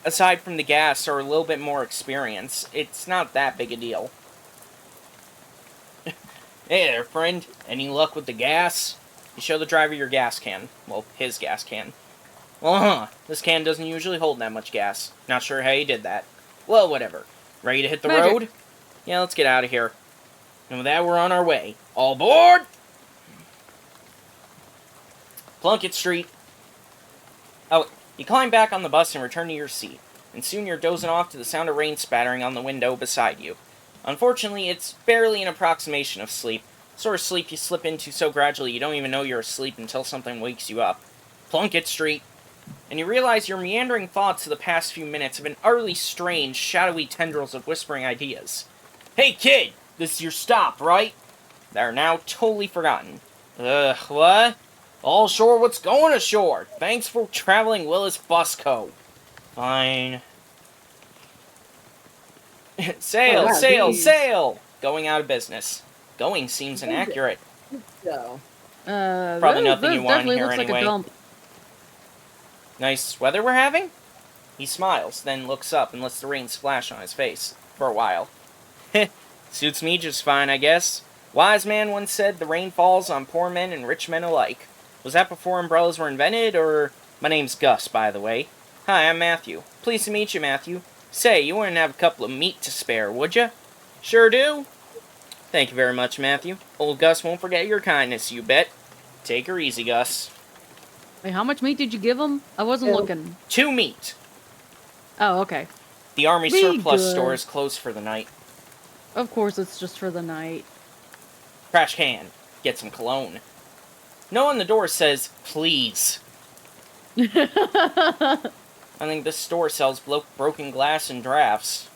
aside from the gas, are a little bit more experience. It's not that big a deal. Hey there, friend. Any luck with the gas? You show the driver your gas can. Well, his gas can. Well, this can doesn't usually hold that much gas. Not sure how you did that. Well, whatever. Ready to hit the Magic. road? Yeah, let's get out of here. And with that, we're on our way. All aboard! Plunkett Street. Oh, you climb back on the bus and return to your seat. And soon you're dozing off to the sound of rain spattering on the window beside you. Unfortunately, it's barely an approximation of sleep. Sort of sleep you slip into so gradually you don't even know you're asleep until something wakes you up. Plunkett Street. And you realize your meandering thoughts of the past few minutes have been utterly strange, shadowy tendrils of whispering ideas. Hey kid, this is your stop, right? They are now totally forgotten. What? All ashore what's going ashore? Thanks for traveling Willis Busco. Fine. Sail, Oh, wow, sail, geez. sail! Going out of business. Going seems inaccurate. So, Probably nothing this you want to definitely hear looks anyway. like a dump. Nice weather we're having? He smiles, then looks up and lets the rain splash on his face. For a while. Heh, suits me just fine, I guess. Wise man once said the rain falls on poor men and rich men alike. Was that before umbrellas were invented, or... My name's Gus, by the way. Hi, I'm Matthew. Pleased to meet you, Matthew. Say, you wouldn't have a couple of meat to spare, would you? Sure do. Thank you very much, Matthew. Old Gus won't forget your kindness, you bet. Take her easy, Gus. Wait, how much meat did you give him? I wasn't Yeah. looking. 2 meat. Oh, okay. The Army Be surplus good. store is closed for the night. Of course, it's just for the night. Trash can. Get some cologne. No on the door says, please. I think this store sells broken glass and drafts.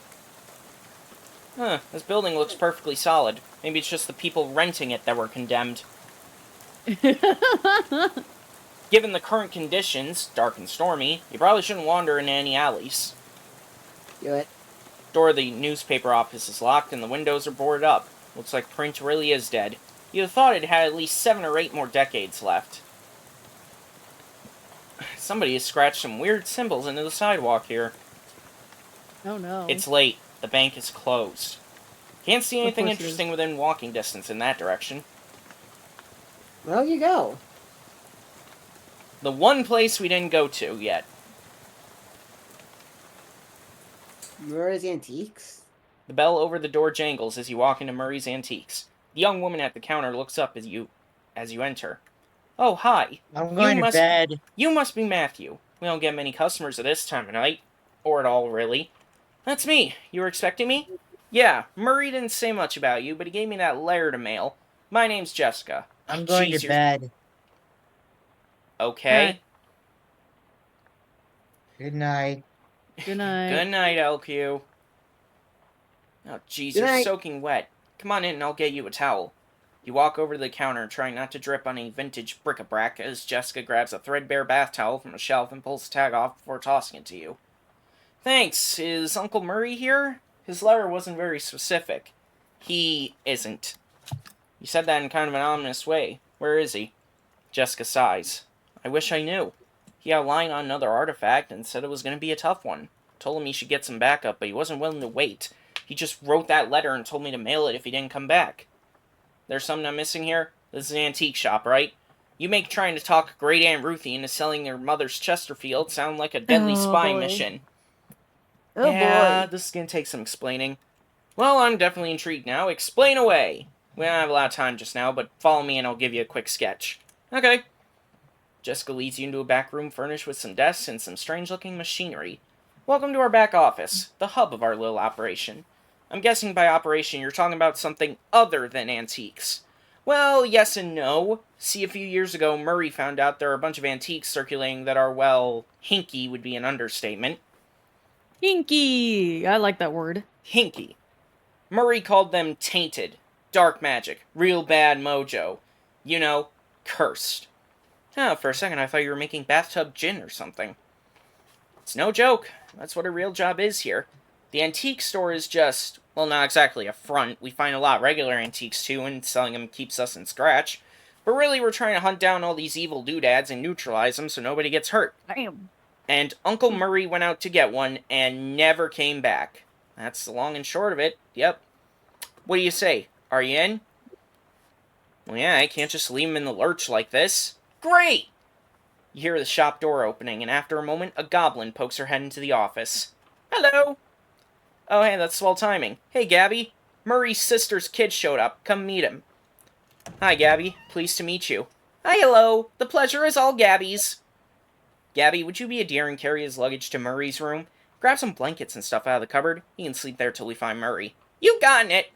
Huh, this building looks perfectly solid. Maybe it's just the people renting it that were condemned. Given the current conditions, dark and stormy, you probably shouldn't wander into any alleys. do it. Door of the newspaper office is locked and the windows are boarded up. Looks like print really is dead. You'd have thought it had at least 7 or 8 more decades left. Somebody has scratched some weird symbols into the sidewalk here. Oh no. It's late. The bank is closed. Can't see anything course it is. interesting within walking distance in that direction. Well, you go. The one place we didn't go to yet. Murray's Antiques? The bell over the door jangles as you walk into Murray's Antiques. The young woman at the counter looks up as you enter. Oh, hi. I'm going to bed. You must be Matthew. We don't get many customers at this time of night. Or at all, really. That's me. You were expecting me? Yeah, Murray didn't say much about you, but he gave me that letter to mail. My name's Jessica. I'm going Jeez, to bed. Okay. Good night. Good night. Good night, LQ. Oh, jeez, Good you're night. soaking wet. Come on in and I'll get you a towel. You walk over to the counter, trying not to drip on any vintage bric-a-brac, as Jessica grabs a threadbare bath towel from a shelf and pulls the tag off before tossing it to you. Thanks. Is Uncle Murray here? His letter wasn't very specific. He isn't. You said that in kind of an ominous way. Where is he? Jessica sighs. I wish I knew. He outlined on another artifact and said it was going to be a tough one. Told him he should get some backup, but he wasn't willing to wait. He just wrote that letter and told me to mail it if he didn't come back. There's something I'm missing here? This is an antique shop, right? You make trying to talk Great Aunt Ruthie into selling your mother's Chesterfield sound like a deadly Oh, spy boy. mission. Oh Yeah, boy. this is going to take some explaining. Well, I'm definitely intrigued now. Explain away. We don't have a lot of time just now, but follow me and I'll give you a quick sketch. Okay. Jessica leads you into a back room furnished with some desks and some strange-looking machinery. Welcome to our back office, the hub of our little operation. I'm guessing by operation you're talking about something other than antiques. Well, yes and no. See, a few years ago, Murray found out there are a bunch of antiques circulating that are, well, hinky would be an understatement. Hinky! I like that word. Hinky. Murray called them tainted, dark magic, real bad mojo. You know, cursed. Oh, for a second I thought you were making bathtub gin or something. It's no joke. That's what a real job is here. The antique store is just, well, not exactly a front. We find a lot of regular antiques too, and selling them keeps us in scratch. But really, we're trying to hunt down all these evil doodads and neutralize them so nobody gets hurt. Damn. And Uncle Murray went out to get one and never came back. That's the long and short of it. Yep. What do you say? Are you in? Well, yeah, I can't just leave him in the lurch like this. Great! You hear the shop door opening, and after a moment, a goblin pokes her head into the office. Hello! Oh, hey, that's swell timing. Hey, Gabby. Murray's sister's kid showed up. Come meet him. Hi, Gabby. Pleased to meet you. Hi, hello. The pleasure is all Gabby's. Gabby, would you be a dear and carry his luggage to Murray's room? Grab some blankets and stuff out of the cupboard. He can sleep there till we find Murray. You gotten it!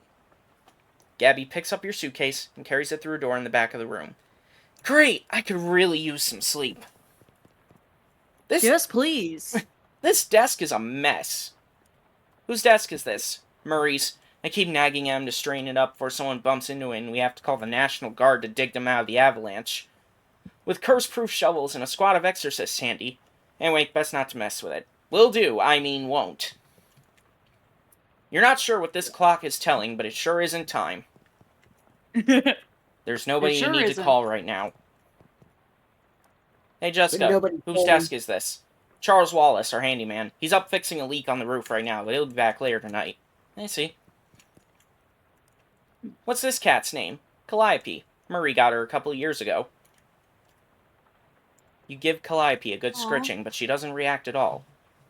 Gabby picks up your suitcase and carries it through a door in the back of the room. Great! I could really use some sleep. Yes, please. This desk is a mess. Whose desk is this? Murray's. I keep nagging at him to straighten it up before someone bumps into it and we have to call the National Guard to dig them out of the avalanche. With curse-proof shovels and a squad of exorcists handy. Anyway, best not to mess with it. Will do, I mean won't. You're not sure what this clock is telling, but it sure isn't time. There's nobody sure you need isn't. to call right now. Hey, Jessica, Nobody whose called. desk is this? Charles Wallace, our handyman. He's up fixing a leak on the roof right now, but he'll be back later tonight. I see. What's this cat's name? Calliope. Murray got her a couple of years ago. You give Calliope a good Aw. scritching, but she doesn't react at all.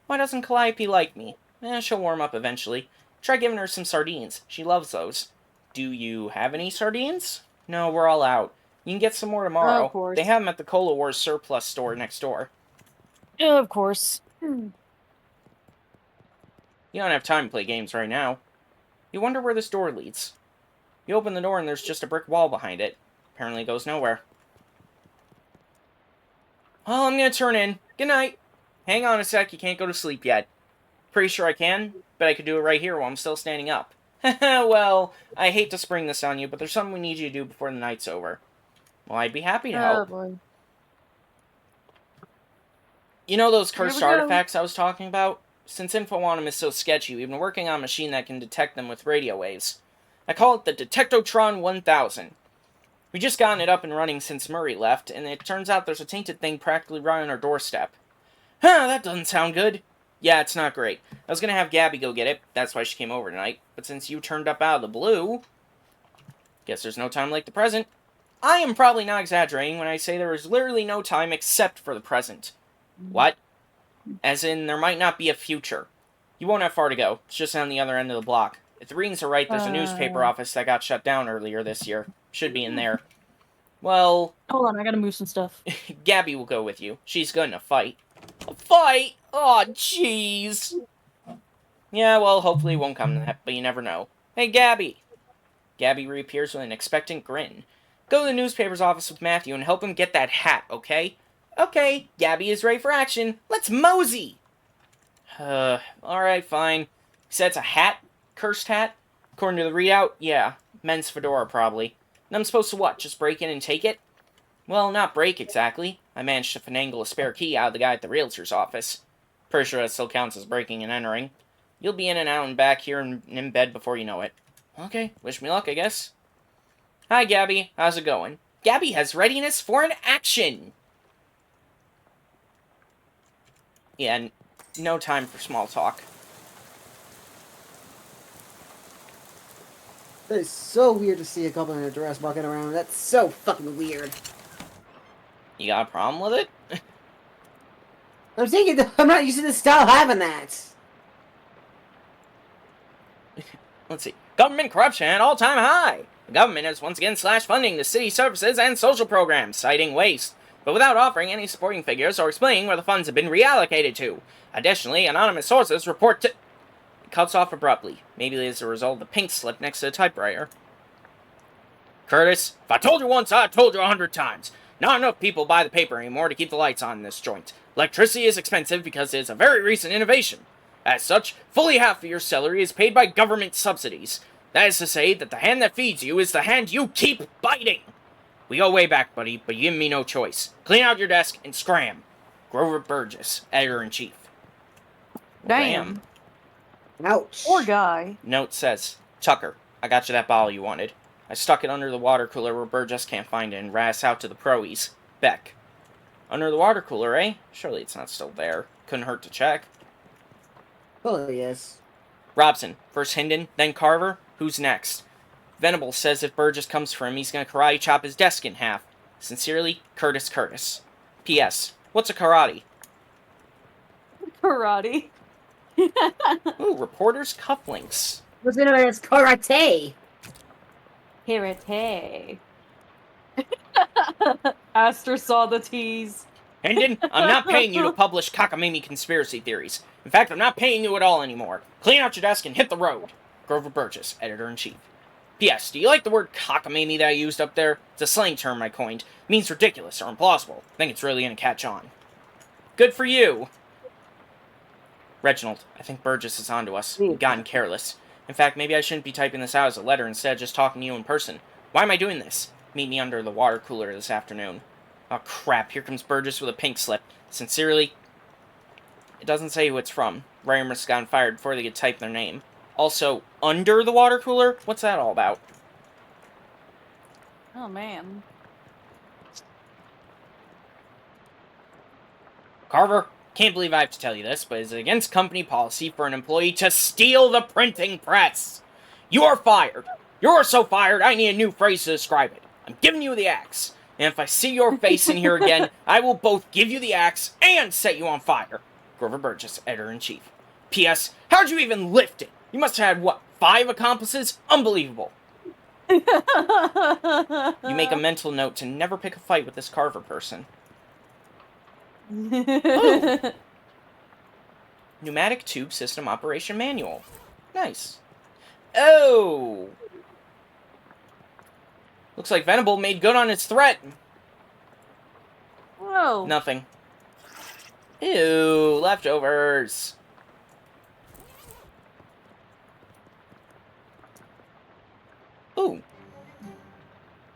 Why doesn't Calliope like me? She'll warm up eventually. Try giving her some sardines. She loves those. Do you have any sardines? No, we're all out. You can get some more tomorrow. Of course. They have them at the Cola Wars surplus store next door. Of course. You don't have time to play games right now. You wonder where this door leads. You open the door and there's just a brick wall behind it. Apparently it goes nowhere. Well, I'm gonna turn in. Good night. Hang on a sec, you can't go to sleep yet. Pretty sure I can, but I could do it right here while I'm still standing up. Well, I hate to spring this on you, but there's something we need you to do before the night's over. Well, I'd be happy to Oh, help. boy. You know those Here we cursed go. artifacts I was talking about? Since info on them is so sketchy, we've been working on a machine that can detect them with radio waves. I call it the Detectotron 1000. We just gotten it up and running since Murray left, and it turns out there's a tainted thing practically right on our doorstep. Huh, that doesn't sound good. Yeah, it's not great. I was gonna have Gabby go get it, that's why she came over tonight, but since you turned up out of the blue... Guess there's no time like the present. I am probably not exaggerating when I say there is literally no time except for the present. What? As in, there might not be a future. You won't have far to go. It's just on the other end of the block. If the readings are right, there's a newspaper office that got shut down earlier this year. Should be in there. Well, Hold on, I gotta move some stuff. Gabby will go with you. She's good in a fight. A fight? Aw, jeez. Yeah, well, hopefully it won't come to that, but you never know. Hey, Gabby. Gabby reappears with an expectant grin. Go to the newspaper's office with Matthew and help him get that hat, okay? Okay, Gabby is ready for action. Let's mosey! Alright, fine. He said it's a hat? Cursed hat? According to the readout, yeah. Men's fedora, probably. And I'm supposed to what, just break in and take it? Well, not break exactly. I managed to finagle a spare key out of the guy at the realtor's office. Pretty sure that still counts as breaking and entering. You'll be in and out and back here and in bed before you know it. Okay, wish me luck, I guess. Hi, Gabby. How's it going? Gabby has readiness for an action! Yeah, no time for small talk. That is so weird to see a couple in a dress walking around. That's so fucking weird. You got a problem with it? I'm saying I'm not used to this style having that. Let's see. Government corruption at all-time high. The government has once again slashed funding to city services and social programs, citing waste, but without offering any supporting figures or explaining where the funds have been reallocated to. Additionally, anonymous sources report to... It cuts off abruptly, maybe as a result of the pink slip next to the typewriter. Curtis, if I told you once, I told you 100 times. Not enough people buy the paper anymore to keep the lights on in this joint. Electricity is expensive because it's a very recent innovation. As such, fully half of your salary is paid by government subsidies. That is to say that the hand that feeds you is the hand you keep biting. We go way back, buddy, but you give me no choice. Clean out your desk and scram. Grover Burgess, Editor-in-Chief. Damn. Ouch. Poor guy. Note says, Tucker, I got you that bottle you wanted. I stuck it under the water cooler where Burgess can't find it and ras out to the proes. Beck. Under the water cooler, eh? Surely it's not still there. Couldn't hurt to check. Oh, yes. Robson. First Hinden, then Carver. Who's next? Venable says if Burgess comes for him, he's gonna karate chop his desk in half. Sincerely, Curtis. P.S. What's a karate? Karate. Ooh, reporter's cufflinks. What's known as karate? Karate. Aster saw the tease. Hendon, I'm not paying you to publish cockamamie conspiracy theories. In fact, I'm not paying you at all anymore. Clean out your desk and hit the road. Grover Burgess, Editor-in-Chief. P.S. Do you like the word cockamamie that I used up there? It's a slang term I coined. It means ridiculous or implausible. I think it's really gonna catch on. Good for you. Reginald, I think Burgess is onto us. We've gotten careless. In fact, maybe I shouldn't be typing this out as a letter instead of just talking to you in person. Why am I doing this? Meet me under the water cooler this afternoon. Oh crap, here comes Burgess with a pink slip. Sincerely, it doesn't say who it's from. Raymer's gotten fired before they could type their name. Also, under the water cooler? What's that all about? Oh, man. Carver, can't believe I have to tell you this, but it's against company policy for an employee to steal the printing press. You are fired. You're so fired, I need a new phrase to describe it. I'm giving you the axe. And if I see your face in here again, I will both give you the axe and set you on fire. Grover Burgess, Editor-in-Chief. P.S. How'd you even lift it? You must have had, what, 5 accomplices? Unbelievable. You make a mental note to never pick a fight with this Carver person. Ooh. Pneumatic Tube System Operation Manual. Nice. Oh! Looks like Venable made good on its threat. Whoa. Nothing. Ew, leftovers. Ooh.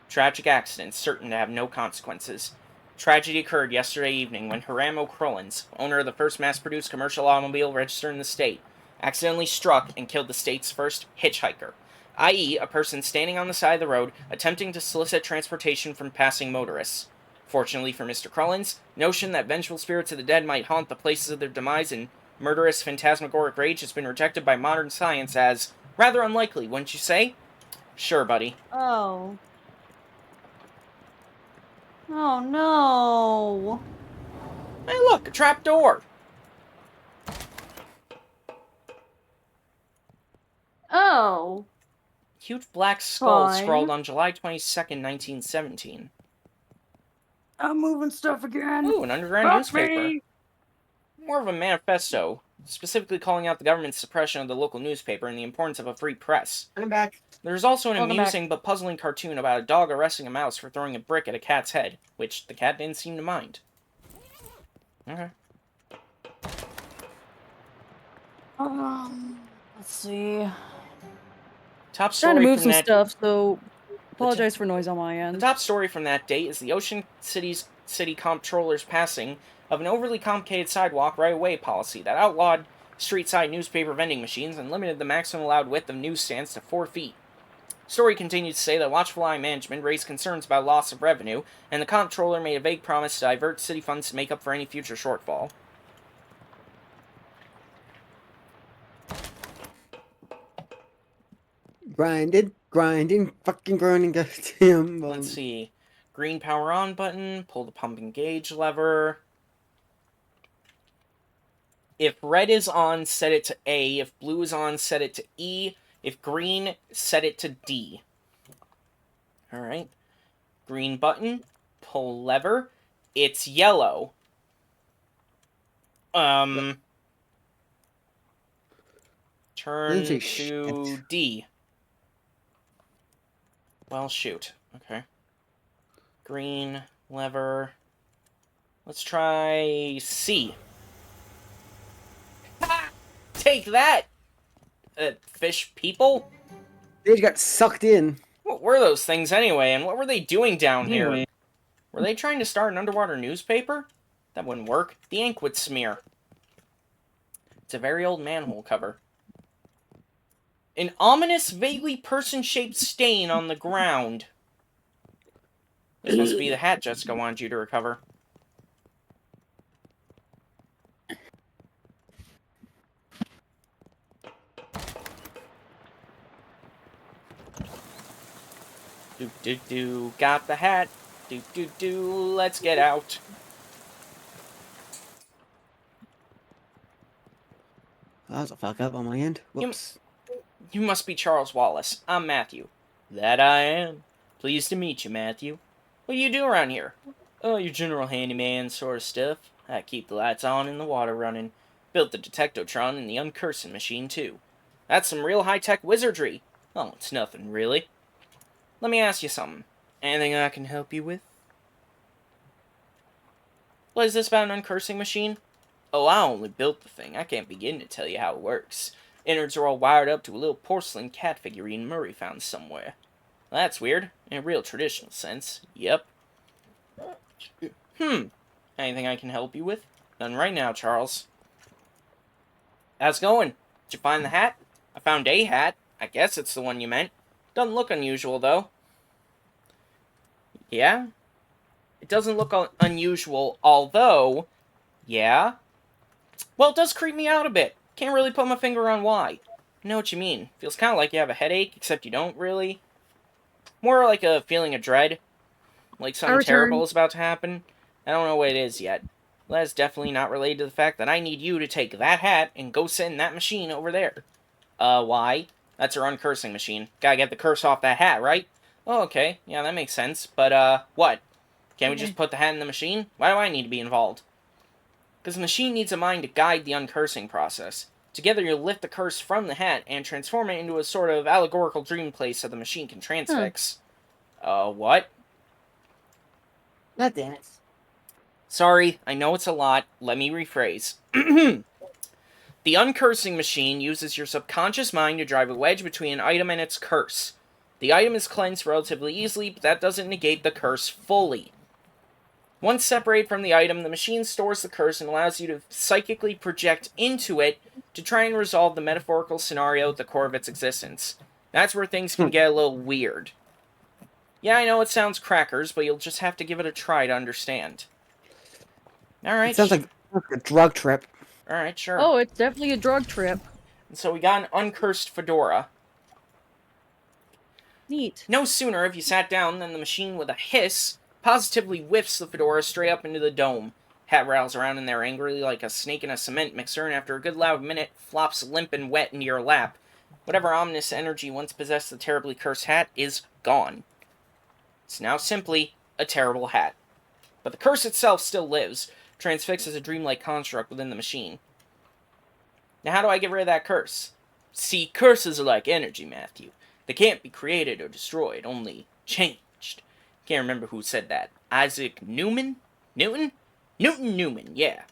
Tragic accident, certain to have no consequences. Tragedy occurred yesterday evening when Hiram O'Crollins, owner of the first mass-produced commercial automobile registered in the state, accidentally struck and killed the state's first hitchhiker, i.e., a person standing on the side of the road attempting to solicit transportation from passing motorists. Fortunately for Mr. Crollins, notion that vengeful spirits of the dead might haunt the places of their demise in murderous phantasmagoric rage has been rejected by modern science as rather unlikely, wouldn't you say? Sure, buddy. Oh. Oh, no. Hey, look, a trapdoor. Oh. Huge black skull Fine. scrawled on July 22nd, 1917. I'm moving stuff again. Ooh, an underground Fuck newspaper. me. More of a manifesto, specifically calling out the government's suppression of the local newspaper and the importance of a free press. I'm back. There's also an Welcome amusing but puzzling cartoon about a dog arresting a mouse for throwing a brick at a cat's head, which the cat didn't seem to mind. Okay. Let's see. Top Trying to story move from some that stuff, so apologize for noise on my The end. top story from that date is the Ocean City Comptroller's passing of an overly complicated sidewalk right-of-way policy that outlawed street-side newspaper vending machines and limited the maximum allowed width of newsstands to 4 feet. Story continues to say that Watchful Eye management raised concerns about loss of revenue, and the comptroller made a vague promise to divert city funds to make up for any future shortfall. Grinding, fucking grinding, goddamn. Let's see. Green power on button, pull the pump and gauge lever. If red is on, set it to A. If blue is on, set it to E. If green, set it to D. Alright. Green button, pull lever. It's yellow. Turn Didn't say to shit. D. Well, shoot. Okay. Green, lever. Let's try C. Ha! Take that, fish people. They just got sucked in. What were those things anyway, and what were they doing down here? Were they trying to start an underwater newspaper? That wouldn't work. The ink would smear. It's a very old manhole cover. An ominous, vaguely person-shaped stain on the ground. This must be the hat Jessica wanted you to recover. Do. Got the hat. Do. Let's get out. That was a fuck up on my end. Whoops. You must be Charles Wallace. I'm Matthew. That I am. Pleased to meet you, Matthew. What do you do around here? Oh, your general handyman sort of stuff. I keep the lights on and the water running. Built the detectotron and the uncursing machine, too. That's some real high-tech wizardry. Oh, it's nothing, really. Let me ask you something. Anything I can help you with? What is this about an uncursing machine? Oh, I only built the thing. I can't begin to tell you how it works. Innards are all wired up to a little porcelain cat figurine Murray found somewhere. Well, that's weird. In a real traditional sense. Yep. Anything I can help you with? None right now, Charles. How's it going? Did you find the hat? I found a hat. I guess it's the one you meant. Doesn't look unusual, though. Yeah? It doesn't look unusual, although... Yeah? Well, it does creep me out a bit. Can't really put my finger on why. I know what you mean. Feels kind of like you have a headache, except you don't really. More like a feeling of dread. Like something terrible is about to happen. I don't know what it is yet. Well, that's definitely not related to the fact that I need you to take that hat and go sit in that machine over there. Why? That's her uncursing machine. Gotta get the curse off that hat, right? Oh, okay. Yeah, that makes sense. But, what? Can't we just put the hat in the machine? Why do I need to be involved? Because the machine needs a mind to guide the uncursing process. Together you'll lift the curse from the hat and transform it into a sort of allegorical dream place so the machine can transfix. What? Not dance. Sorry, I know it's a lot. Let me rephrase. The uncursing machine uses your subconscious mind to drive a wedge between an item and its curse. The item is cleansed relatively easily, but that doesn't negate the curse fully. Once separated from the item, the machine stores the curse and allows you to psychically project into it to try and resolve the metaphorical scenario at the core of its existence. That's where things can get a little weird. Yeah, I know it sounds crackers, but you'll just have to give it a try to understand. Alright. It sounds like a drug trip. Alright, sure. Oh, it's definitely a drug trip. And so we got an uncursed fedora. Neat. No sooner have you sat down than the machine, with a hiss, positively whiffs the fedora straight up into the dome. Hat rattles around in there angrily like a snake in a cement mixer, and after a good loud minute, flops limp and wet into your lap. Whatever ominous energy once possessed the terribly cursed hat is gone. It's now simply a terrible hat. But the curse itself still lives, transfixed as a dreamlike construct within the machine. Now how do I get rid of that curse? See, curses are like energy, Matthew. They can't be created or destroyed, only changed. Can't remember who said that. Isaac Newman? Newton? Newman, yeah.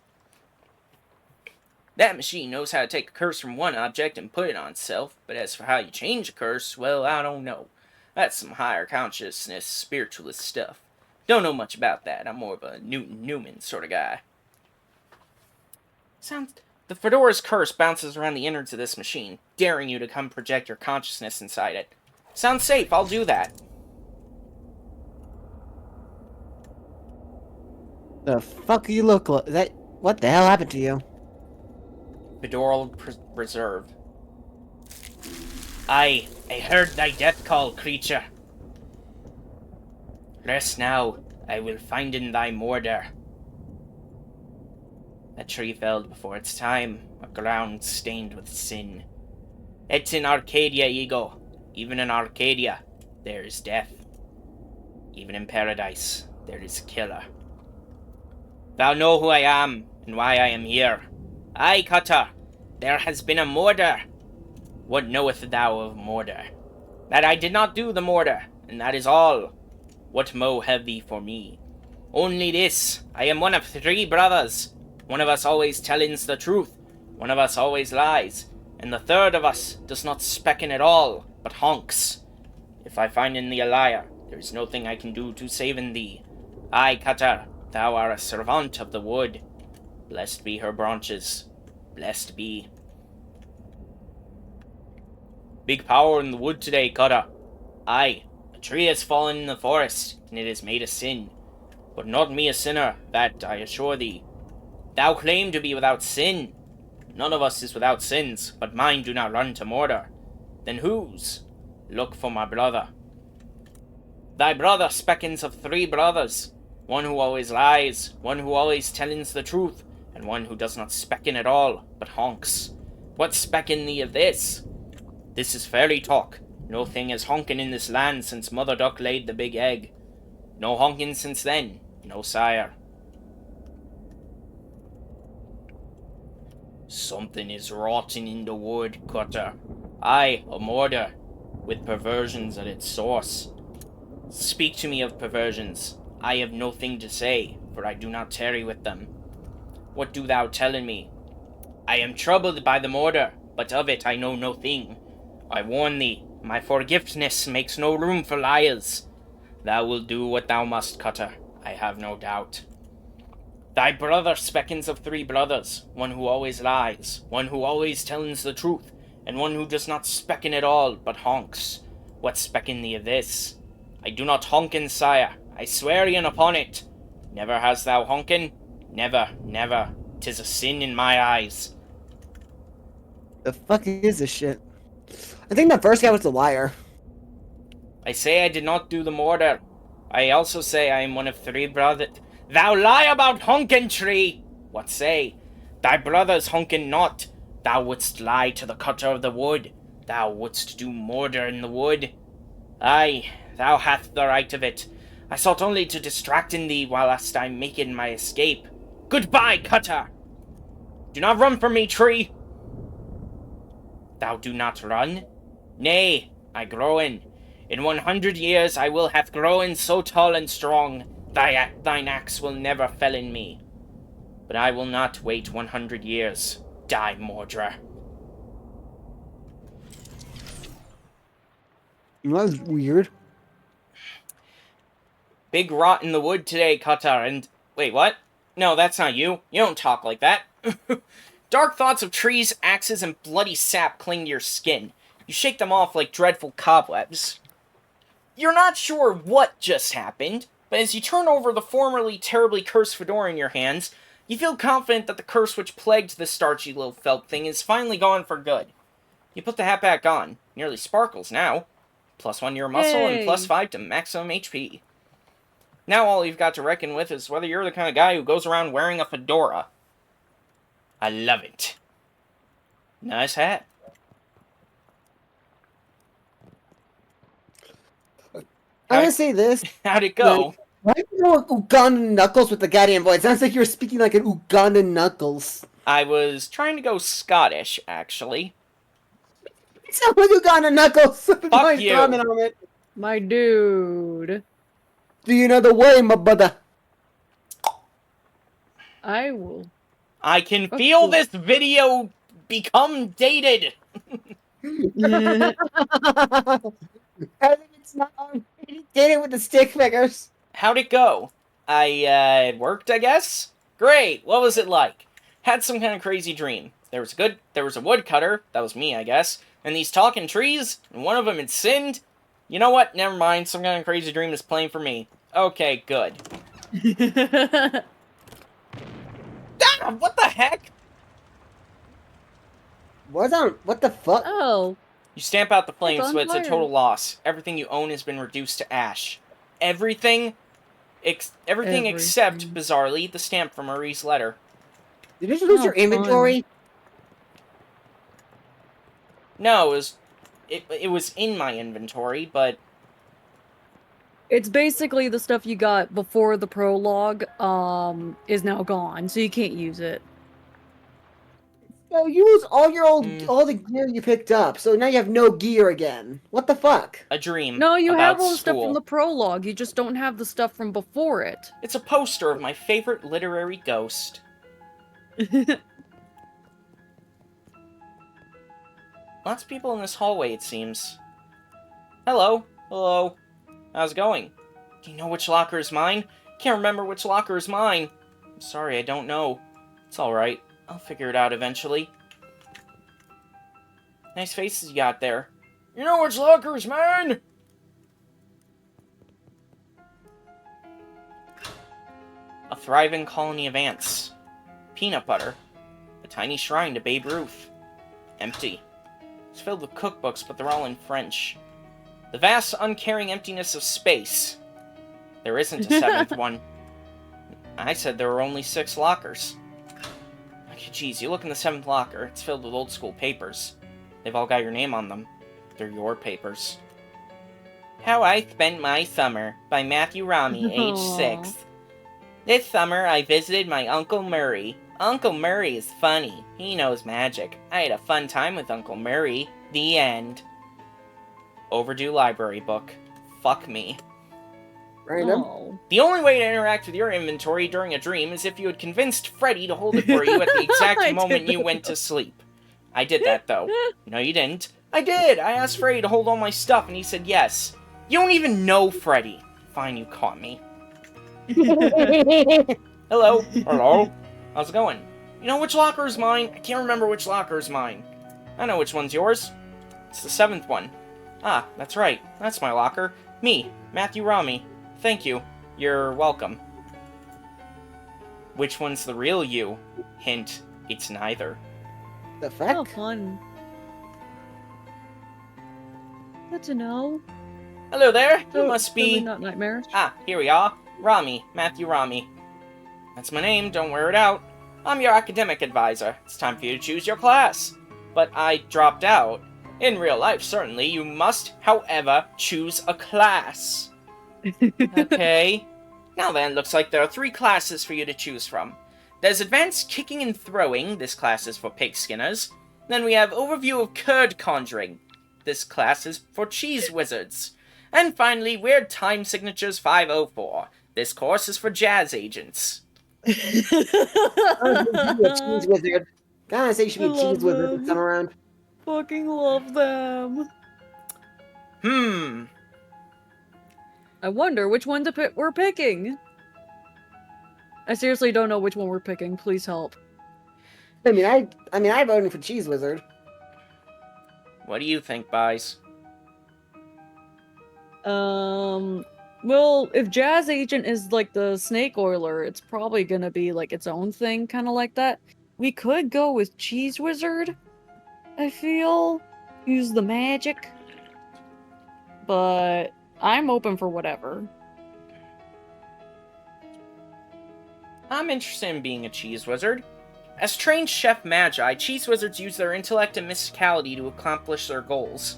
That machine knows how to take a curse from one object and put it on itself, but as for how you change a curse, well, I don't know. That's some higher consciousness, spiritualist stuff. Don't know much about that. I'm more of a Newman sort of guy. The fedora's curse bounces around the innards of this machine, daring you to come project your consciousness inside it. Sounds safe, I'll do that. The fuck you look like? What the hell happened to you? Fedoral Reserve. I heard thy death call, creature. Rest now, I will find in thy mortar. A tree felled before its time, a ground stained with sin. It's in Arcadia, Ego. Even in Arcadia, there is death. Even in paradise, there is killer. Thou know who I am, and why I am here. Aye, Cutter, there has been a murder. What knowest thou of murder? That I did not do the murder, and that is all. What mo have thee for me? Only this, I am one of 3 brothers. One of us always tellings the truth, one of us always lies, and the third of us does not specken at all, but honks. If I find in thee a liar, there is no thing I can do to save in thee. Aye, Cutter, thou art a servant of the wood. Blessed be her branches, blessed be. Big power in the wood today, Cutter. Aye, a tree has fallen in the forest, and it has made a sin. But not me a sinner, that I assure thee. Thou claim to be without sin. None of us is without sins, but mine do not run to murder. Then whose? Look for my brother. Thy brother speckens of 3 brothers, one who always lies, one who always tellings the truth, and one who does not specken at all, but honks. What specken thee of this? This is fairy talk. No thing has honkin' in this land since Mother Duck laid the big egg. No honkin' since then, no sire. Something is rotting in the wood, Cutter. Aye, a murder, with perversions at its source. Speak to me of perversions. I have no thing to say, for I do not tarry with them. What do thou tellin me? I am troubled by the murder, but of it I know no thing. I warn thee, my forgiveness makes no room for liars. Thou wilt do what thou must, Cutter, I have no doubt. Thy brother speckens of 3 brothers, one who always lies, one who always tellings the truth, and one who does not specken at all, but honks. What specken thee of this? I do not honken, sire, I swear e'en upon it. Never hast thou honken? Never, never. 'Tis a sin in my eyes. The fuck is this shit? I think the first guy was the liar. I say I did not do the murder. I also say I am one of 3 brothers. Thou lie about honkin' tree! What say? Thy brothers honkin' not. Thou wouldst lie to the Cutter of the wood. Thou wouldst do murder in the wood. Aye, thou hast the right of it. I sought only to distract in thee whilst I making my escape. Goodbye, Cutter! Do not run from me, tree! Thou do not run? Nay, I grow in. In 100 years I will have grown so tall and strong, thine axe will never fell in me. But I will not wait 100 years. Die, Mordra. That was weird. Big rot in the wood today, Cutter, and... Wait, what? No, that's not you. You don't talk like that. Dark thoughts of trees, axes, and bloody sap cling to your skin. You shake them off like dreadful cobwebs. You're not sure what just happened, but as you turn over the formerly terribly cursed fedora in your hands, you feel confident that the curse which plagued this starchy little felt thing is finally gone for good. You put the hat back on. Nearly sparkles now. +1 to your muscle and Yay. +5 to maximum HP. Now all you've got to reckon with is whether you're the kind of guy who goes around wearing a fedora. I love it. Nice hat. I'm gonna say this. How'd it go? Why do you know Ugandan Knuckles with the goddamn voice? It sounds like you're speaking like an Ugandan Knuckles. I was trying to go Scottish, actually. It sounds like Ugandan Knuckles. Fuck you. Comment on it. My dude. Do you know the way, my brother? I will. I can Fuck feel you. this video become dated. I think it's not on. He did it with the stick figures. How'd it go? It worked, I guess? Great, what was it like? Had some kind of crazy dream. There was a woodcutter, that was me, I guess, and these talking trees, and one of them had sinned. You know what, never mind, some kind of crazy dream is playing for me. Okay, good. Ah, what the heck? What the fuck? Oh. You stamp out the flames, It's on so it's a fire. total loss. Everything you own has been reduced to ash. Everything except, bizarrely, the stamp from Marie's letter. Did you just lose Oh, your inventory? No, it was in my inventory, but It's basically the stuff you got before the prologue, is now gone, so you can't use it. No, you lose all your Mm. all the gear you picked up, so now you have no gear again. What the fuck? A dream. No, you about have all the stuff school. from the prologue. You just don't have the stuff from before it. It's a poster of my favorite literary ghost. Lots of people in this hallway, it seems. Hello. Hello. How's it going? Do you know which locker is mine? Can't remember which locker is mine. I'm sorry, I don't know. It's alright. I'll figure it out eventually. Nice faces you got there. You know which locker is mine? A thriving colony of ants. Peanut butter. A tiny shrine to Babe Ruth. Empty. It's filled with cookbooks, but they're all in French. The vast, uncaring emptiness of space. There isn't a seventh one. I said there were only 6 lockers. Okay, geez, you look in the 7th locker. It's filled with old-school papers. They've all got your name on them. They're your papers. How I Spent My Summer by Matthew Rami, age Aw. 6. This summer, I visited my Uncle Murray. Uncle Murray is funny. He knows magic. I had a fun time with Uncle Murray. The end. Overdue library book. Fuck me. Random. Oh. The only way to interact with your inventory during a dream is if you had convinced Freddy to hold it for you at the exact I moment did you that. went to sleep. I did that, though. No, you didn't. I did! I asked Freddy to hold all my stuff, and he said yes. You don't even know Freddy. Fine, you caught me. Hello? Hello? How's it going? You know which locker is mine? I can't remember which locker is mine. I know which one's yours. It's the 7th one. Ah, that's right. That's my locker. Me, Matthew Rami. Thank you. You're welcome. Which one's the real you? Hint, it's neither. The fuck? Oh, fun. Good to know. Hello there. You So, must really be... not nightmarish. Ah, here we are. Rami. Matthew Rami. That's my name. Don't wear it out. I'm your academic advisor. It's time for you to choose your class. But I dropped out. In real life, certainly, you must, however, choose a class. Okay. Now then, looks like there are 3 classes for you to choose from. There's Advanced Kicking and Throwing. This class is for pig skinners. Then we have Overview of Curd Conjuring. This class is for cheese wizards. And finally, Weird Time Signatures 504. This course is for jazz agents. Oh, you should be a cheese wizard. Gotta say you should be I a cheese love wizard them. this time around. Fucking love them. I wonder which one we're picking. I seriously don't know which one we're picking. Please help. I mean, I voted for cheese wizard. What do you think, Buys? Well, if Jazz Agent is like the snake oiler, it's probably gonna be like its own thing, kind of like that. We could go with Cheese Wizard, I feel. Use the magic. But I'm open for whatever. I'm interested in being a cheese wizard. As trained chef magi, cheese wizards use their intellect and mysticality to accomplish their goals.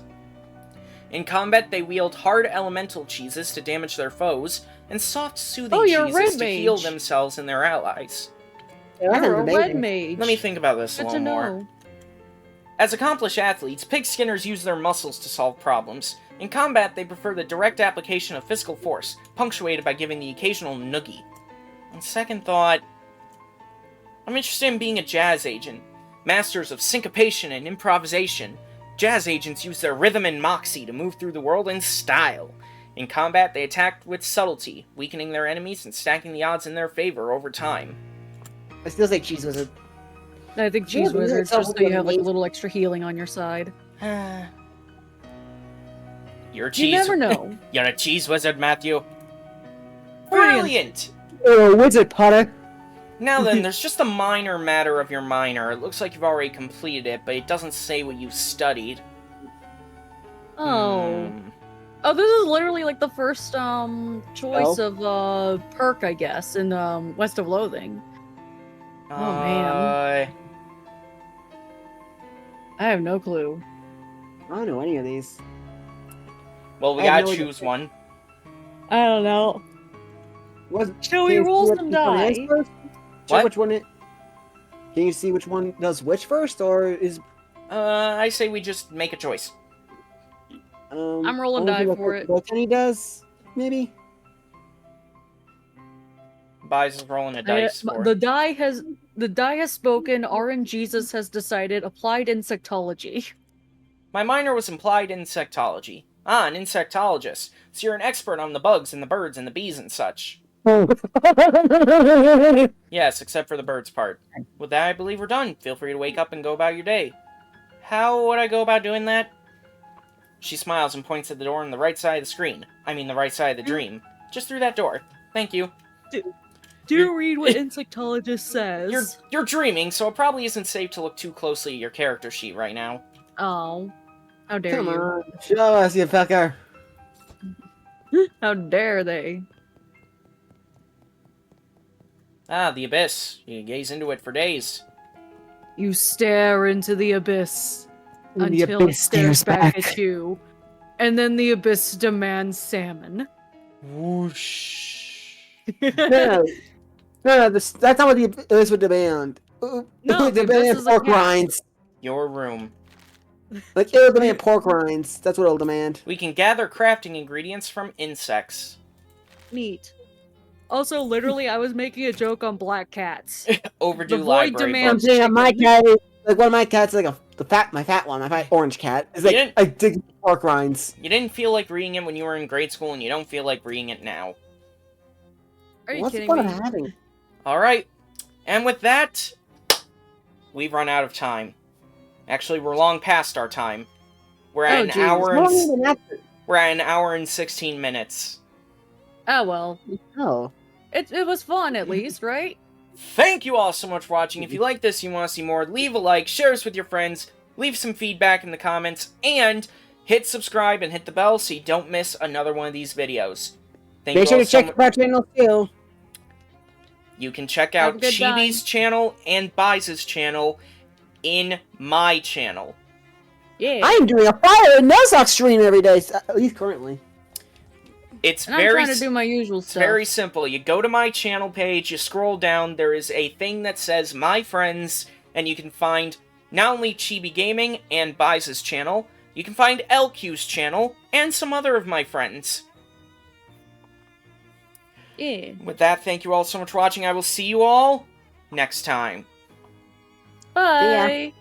In combat, they wield hard elemental cheeses to damage their foes, and soft, soothing you're a cheeses red to heal mage. themselves and their allies. Yeah, that You're sounds a red amazing. mage. Let me think about this a Good little to more. know. As accomplished athletes, pig skinners use their muscles to solve problems. In combat, they prefer the direct application of physical force, punctuated by giving the occasional noogie. On second thought, I'm interested in being a jazz agent. Masters of syncopation and improvisation, jazz agents use their rhythm and moxie to move through the world in style. In combat, they attack with subtlety, weakening their enemies and stacking the odds in their favor over time. I still say cheese wizard. I think Yeah, Cheese but Wizard, itself just would so be you have like a amazing. little extra healing on your side. You're a You cheese. never know. You're a cheese wizard, Matthew. Brilliant. Brilliant! Oh, wizard Potter. Now then, there's just a minor matter of your minor. It looks like you've already completed it, but it doesn't say what you studied. Oh. Hmm. Oh, this is literally like the first choice of perk, I guess, in West of Loathing. Oh, man. I have no clue. I don't know any of these. Well, we I have gotta no idea. choose one. I don't know. Was Shall we roll some Check die? which one it. Can you see which one does which first, or is I say we just make a choice. I'm rolling only die thing for that it. Botany does? Maybe. Buys is rolling a dice for. The die has spoken. RNGesus has decided. Applied insectology. My minor was implied insectology. Ah, an insectologist. So you're an expert on the bugs and the birds and the bees and such. Yes, except for the birds part. With that, I believe we're done. Feel free to wake up and go about your day. How would I go about doing that? She smiles and points at the door on the right side of the screen. I mean the right side of the dream. Just through that door. Thank you. Do read what insectologist says. You're dreaming, so it probably isn't safe to look too closely at your character sheet right now. Oh. How dare Come you. on, show us, you fucker. How dare they? Ah, the abyss. You can gaze into it for days. You stare into the abyss And the until it abyss stares stares back back. at you. And then the abyss demands salmon. Whoosh. No, that's not what the abyss would demand. No, It the would abyss demand is a pork cat. rinds. Your room. Like, it would demand pork rinds. That's what it'll demand. We can gather crafting ingredients from insects. Neat. Also, literally, I was making a joke on black cats. Overdue The void library demands- book. I'm saying my chicken. cat is, like, one of my cats, like, my fat one, my orange cat, is like, didn't- I dig pork rinds. You didn't feel like reading it when you were in grade school, and you don't feel like reading it now. Are you What's the kidding fun me? of having? Alright. And with that, we've run out of time. Actually, we're long past our time. We're at Oh, an geez. hour More and than that. we're at an hour and 16 minutes. Oh well. Oh. It was fun at least, right? Thank you all so much for watching. If you like this, you want to see more, leave a like, share this with your friends, leave some feedback in the comments, and hit subscribe and hit the bell so you don't miss another one of these videos. Thank Make you sure all to so check much. our channel too. You can check Have out a good Chibi's time. channel and Bize's channel in my channel. Yeah. I'm doing a Fire and Nuzlocke stream every day, at least currently. It's And I'm very trying to do my usual It's stuff. very simple. You go to my channel page, you scroll down, there is a thing that says My Friends, and you can find not only Chibi Gaming and Bize's channel, you can find LQ's channel, and some other of my friends. Yeah. With that, thank you all so much for watching. I will see you all next time. Bye.